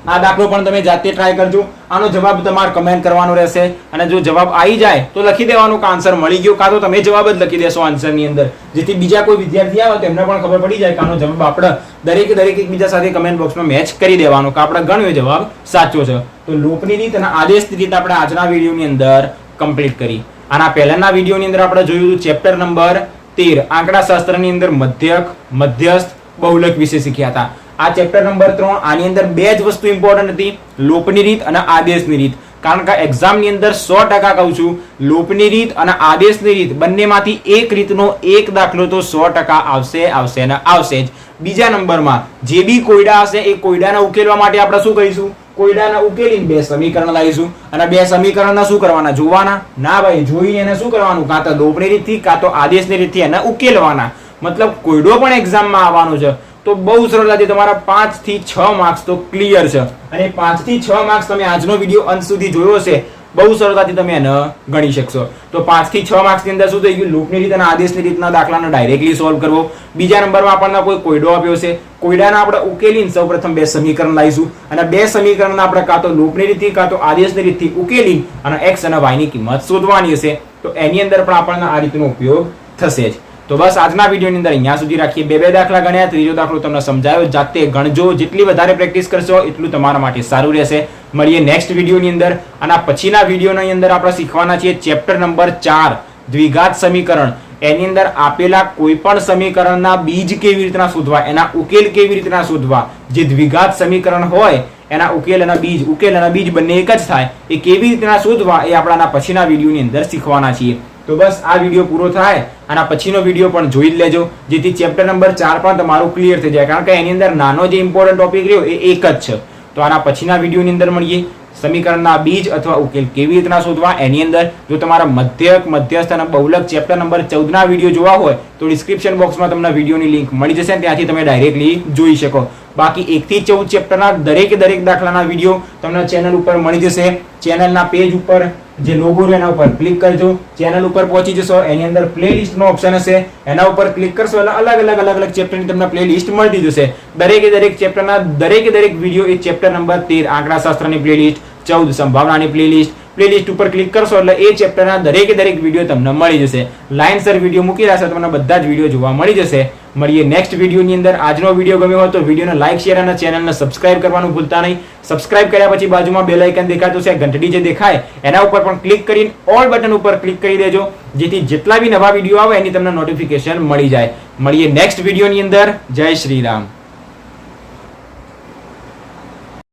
આ દાખલો પણ તમે જાતે ટ્રાય કરજો. આનો જવાબ તમારે કમેન્ટ કરવાનો રહેશે અને જો જવાબ આવી જાય તો લખી દેવાનું કે આન્સર મળી ગયો, કાં તો તમે જવાબ જ લખી દેશો આન્સરની અંદર, જેથી બીજા કોઈ વિદ્યાર્થી આવે તો એમને પણ ખબર પડી જાય કે આનો જવાબ આપણે દરેક એકબીજા સાથે કમેન્ટ બોક્સમાં મેચ કરી દેવાનો કે આપણે ગણ્યો જવાબ સાચો છે. તો લોપની રીત અને આદેશની રીત આપણે આજના વિડીયોની અંદર કમ્પ્લીટ કરી. આના પહેલાના વિડીયોની અંદર આપણે જોયું ચેપ્ટર નંબર 13 આંકડાશાસ્ત્રની અંદર મધ્યક, મધ્યસ્થ, બહુલક વિશે શીખ્યા હતા. આ ચેપ્ટર નંબર 3 આની અંદર બે જ વસ્તુ ઇમ્પોર્ટન્ટ હતી, લોપની રીત અને આદેશની રીત. કારણ કે એક્ઝામ ની અંદર 100% કહું છું, લોપની રીત અને આદેશની રીત બંનેમાંથી એક રીતનો એક દાખલો તો 100% આવશે અને આવશે જ. બીજા નંબરમાં જે બી કોયડા હશે એ કોયડાને ઉકેલવા માટે આપણે શું કરીશું? કોયડાને ઉકેલીને બે સમીકરણ લાવીશું અને બે સમીકરણના શું કરવાના? જોવાના ના ભાઈ, જોઈને એને શું કરવાનું? કાં તો લોપની રીતથી કાં તો આદેશની રીતથી એને ઉકેલવાના. મતલબ કોયડો પણ એક્ઝામમાં આવવાનો છે તો બહુ સરળતાથી તમારા 5 થી 6 માર્ક્સ તો ક્લિયર છે. અને 5 થી 6 માર્ક્સ તમે આજનો વિડીયો અંત સુધી જોયો હશે, બહુ સરળતાથી તમે એને ગણી શકશો. તો 5 થી 6 માર્ક્સની અંદર શું થઈ ગયું? લોપની રીત અને આદેશની રીતના દાખલાને ડાયરેક્ટલી સોલ્વ કરવો. બીજા નંબરમાં આપણને કોઈ કોયડો આપ્યો છે, કોયડાને આપણે ઉકેલીને સૌપ્રથમ બે સમીકરણ લાવીશું અને બે સમીકરણને આપણે કાં તો લોપની રીતથી કાં તો આદેશની રીતથી ઉકેલી અને x અને y ની કિંમત શોધવાની હશે. તો એની અંદર પણ આપણને આ રીતનો ઉપયોગ થશે જ. તો બસ આજના વિડીયોની અંદર અહીંયા સુધી રાખીએ. બે દાખલા ગણ્યા, ત્રીજો દાખલો તમને સમજાયો, જાતે ગણજો. જેટલી વધારે પ્રેક્ટિસ કરશો એટલું તમારા માટે સારું રહેશે. મળીએ નેક્સ્ટ વિડીયોની અંદર. અને પછીના વિડીયોની અંદર આપણે શીખવાના છીએ ચેપ્ટર નંબર 4 દ્વિઘાત સમીકરણ. એની અંદર આપેલા કોઈ પણ સમીકરણના બીજ કેવી રીતના શોધવા, એના ઉકેલ કેવી રીતના શોધવા. જે દ્વિઘાત સમીકરણ હોય એના ઉકેલ અને બીજ બંને એક જ થાય, એ કેવી રીતના શોધવા એ આપણા પછીના વિડીયોની અંદર શીખવાના છીએ. તો બસ આ વિડીયો પૂરો થાય અને પછીનો વિડીયો પણ જોઈ જ લેજો, જેથી ચેપ્ટર નંબર 4 પણ તમારું ક્લિયર થઈ જાય. કારણ કે એની અંદર નાનો જે ઇમ્પોર્ટન્ટ ટોપિક રહ્યો એ એક જ છે. તો આના પછીના વિડીયોની અંદર મળીએ. સમીકરણના બીજ અથવા ઉકેલ કેવી રીતના શોધવા એની અંદર જો તમારા મધ્યક, મધ્યસ્થ અને બહુલક ચેપ્ટર નંબર 14 ના વિડીયો જોવા હોય તો ડિસ્ક્રિપ્શન બોક્સમાં તમને વિડીયોની લિંક મળી જશે, ત્યાંથી તમે ડાયરેક્ટલી જોઈ શકો. બાકી 1 થી 14 ચેપ્ટરના દરેક દાખલાના વિડીયો તમને ચેનલ ઉપર મળી જશે. ચેનલના પેજ ઉપર જે લોગો છે એના ઉપર ક્લિક કરજો, ચેનલ ઉપર પહોંચી જશો, એની અંદર પ્લેલિસ્ટ નો ઓપ્શન હશે, એના ઉપર ક્લિક કરશો એટલે અલગ અલગ ચેપ્ટરની તમને પ્લેલિસ્ટ મળતી જશે. દરેક ચેપ્ટરના દરેક વિડીયો એ ચેપ્ટર નંબર 13 આંકડાશાસ્ત્રની પ્લેલિસ્ટ, 14 સંભાવનાની પ્લેલિસ્ટ ઉપર ક્લિક કરશો એટલે એ ચેપ્ટરના દરેક વિડીયો તમને મળી જશે. લાઇનસર વિડીયો મૂકી રહેશે, તમને બધા જ વિડીયો જોવા મળી જશે. મળીએ નેક્સ્ટ વિડીયોની અંદર. આજનો વિડીયો ગમ્યો હોય તો વિડીયોને લાઈક, શેર અને ચેનલને સબસ્ક્રાઇબ કરવાનું ભૂલતા નહીં. સબસ્ક્રાઇબ કર્યા પછી બાજુમાં બેલ આઇકન દેખાતું છે, ઘંટડી જે દેખાય એના ઉપર પણ ક્લિક કરીને ઓલ બટન ઉપર ક્લિક કરી દેજો, જેથી જેટલા બી નવા વિડીયો આવે એની તમને નોટિફિકેશન મળી જાય. મળીએ નેક્સ્ટ વિડીયોની અંદર. જય શ્રી રામ.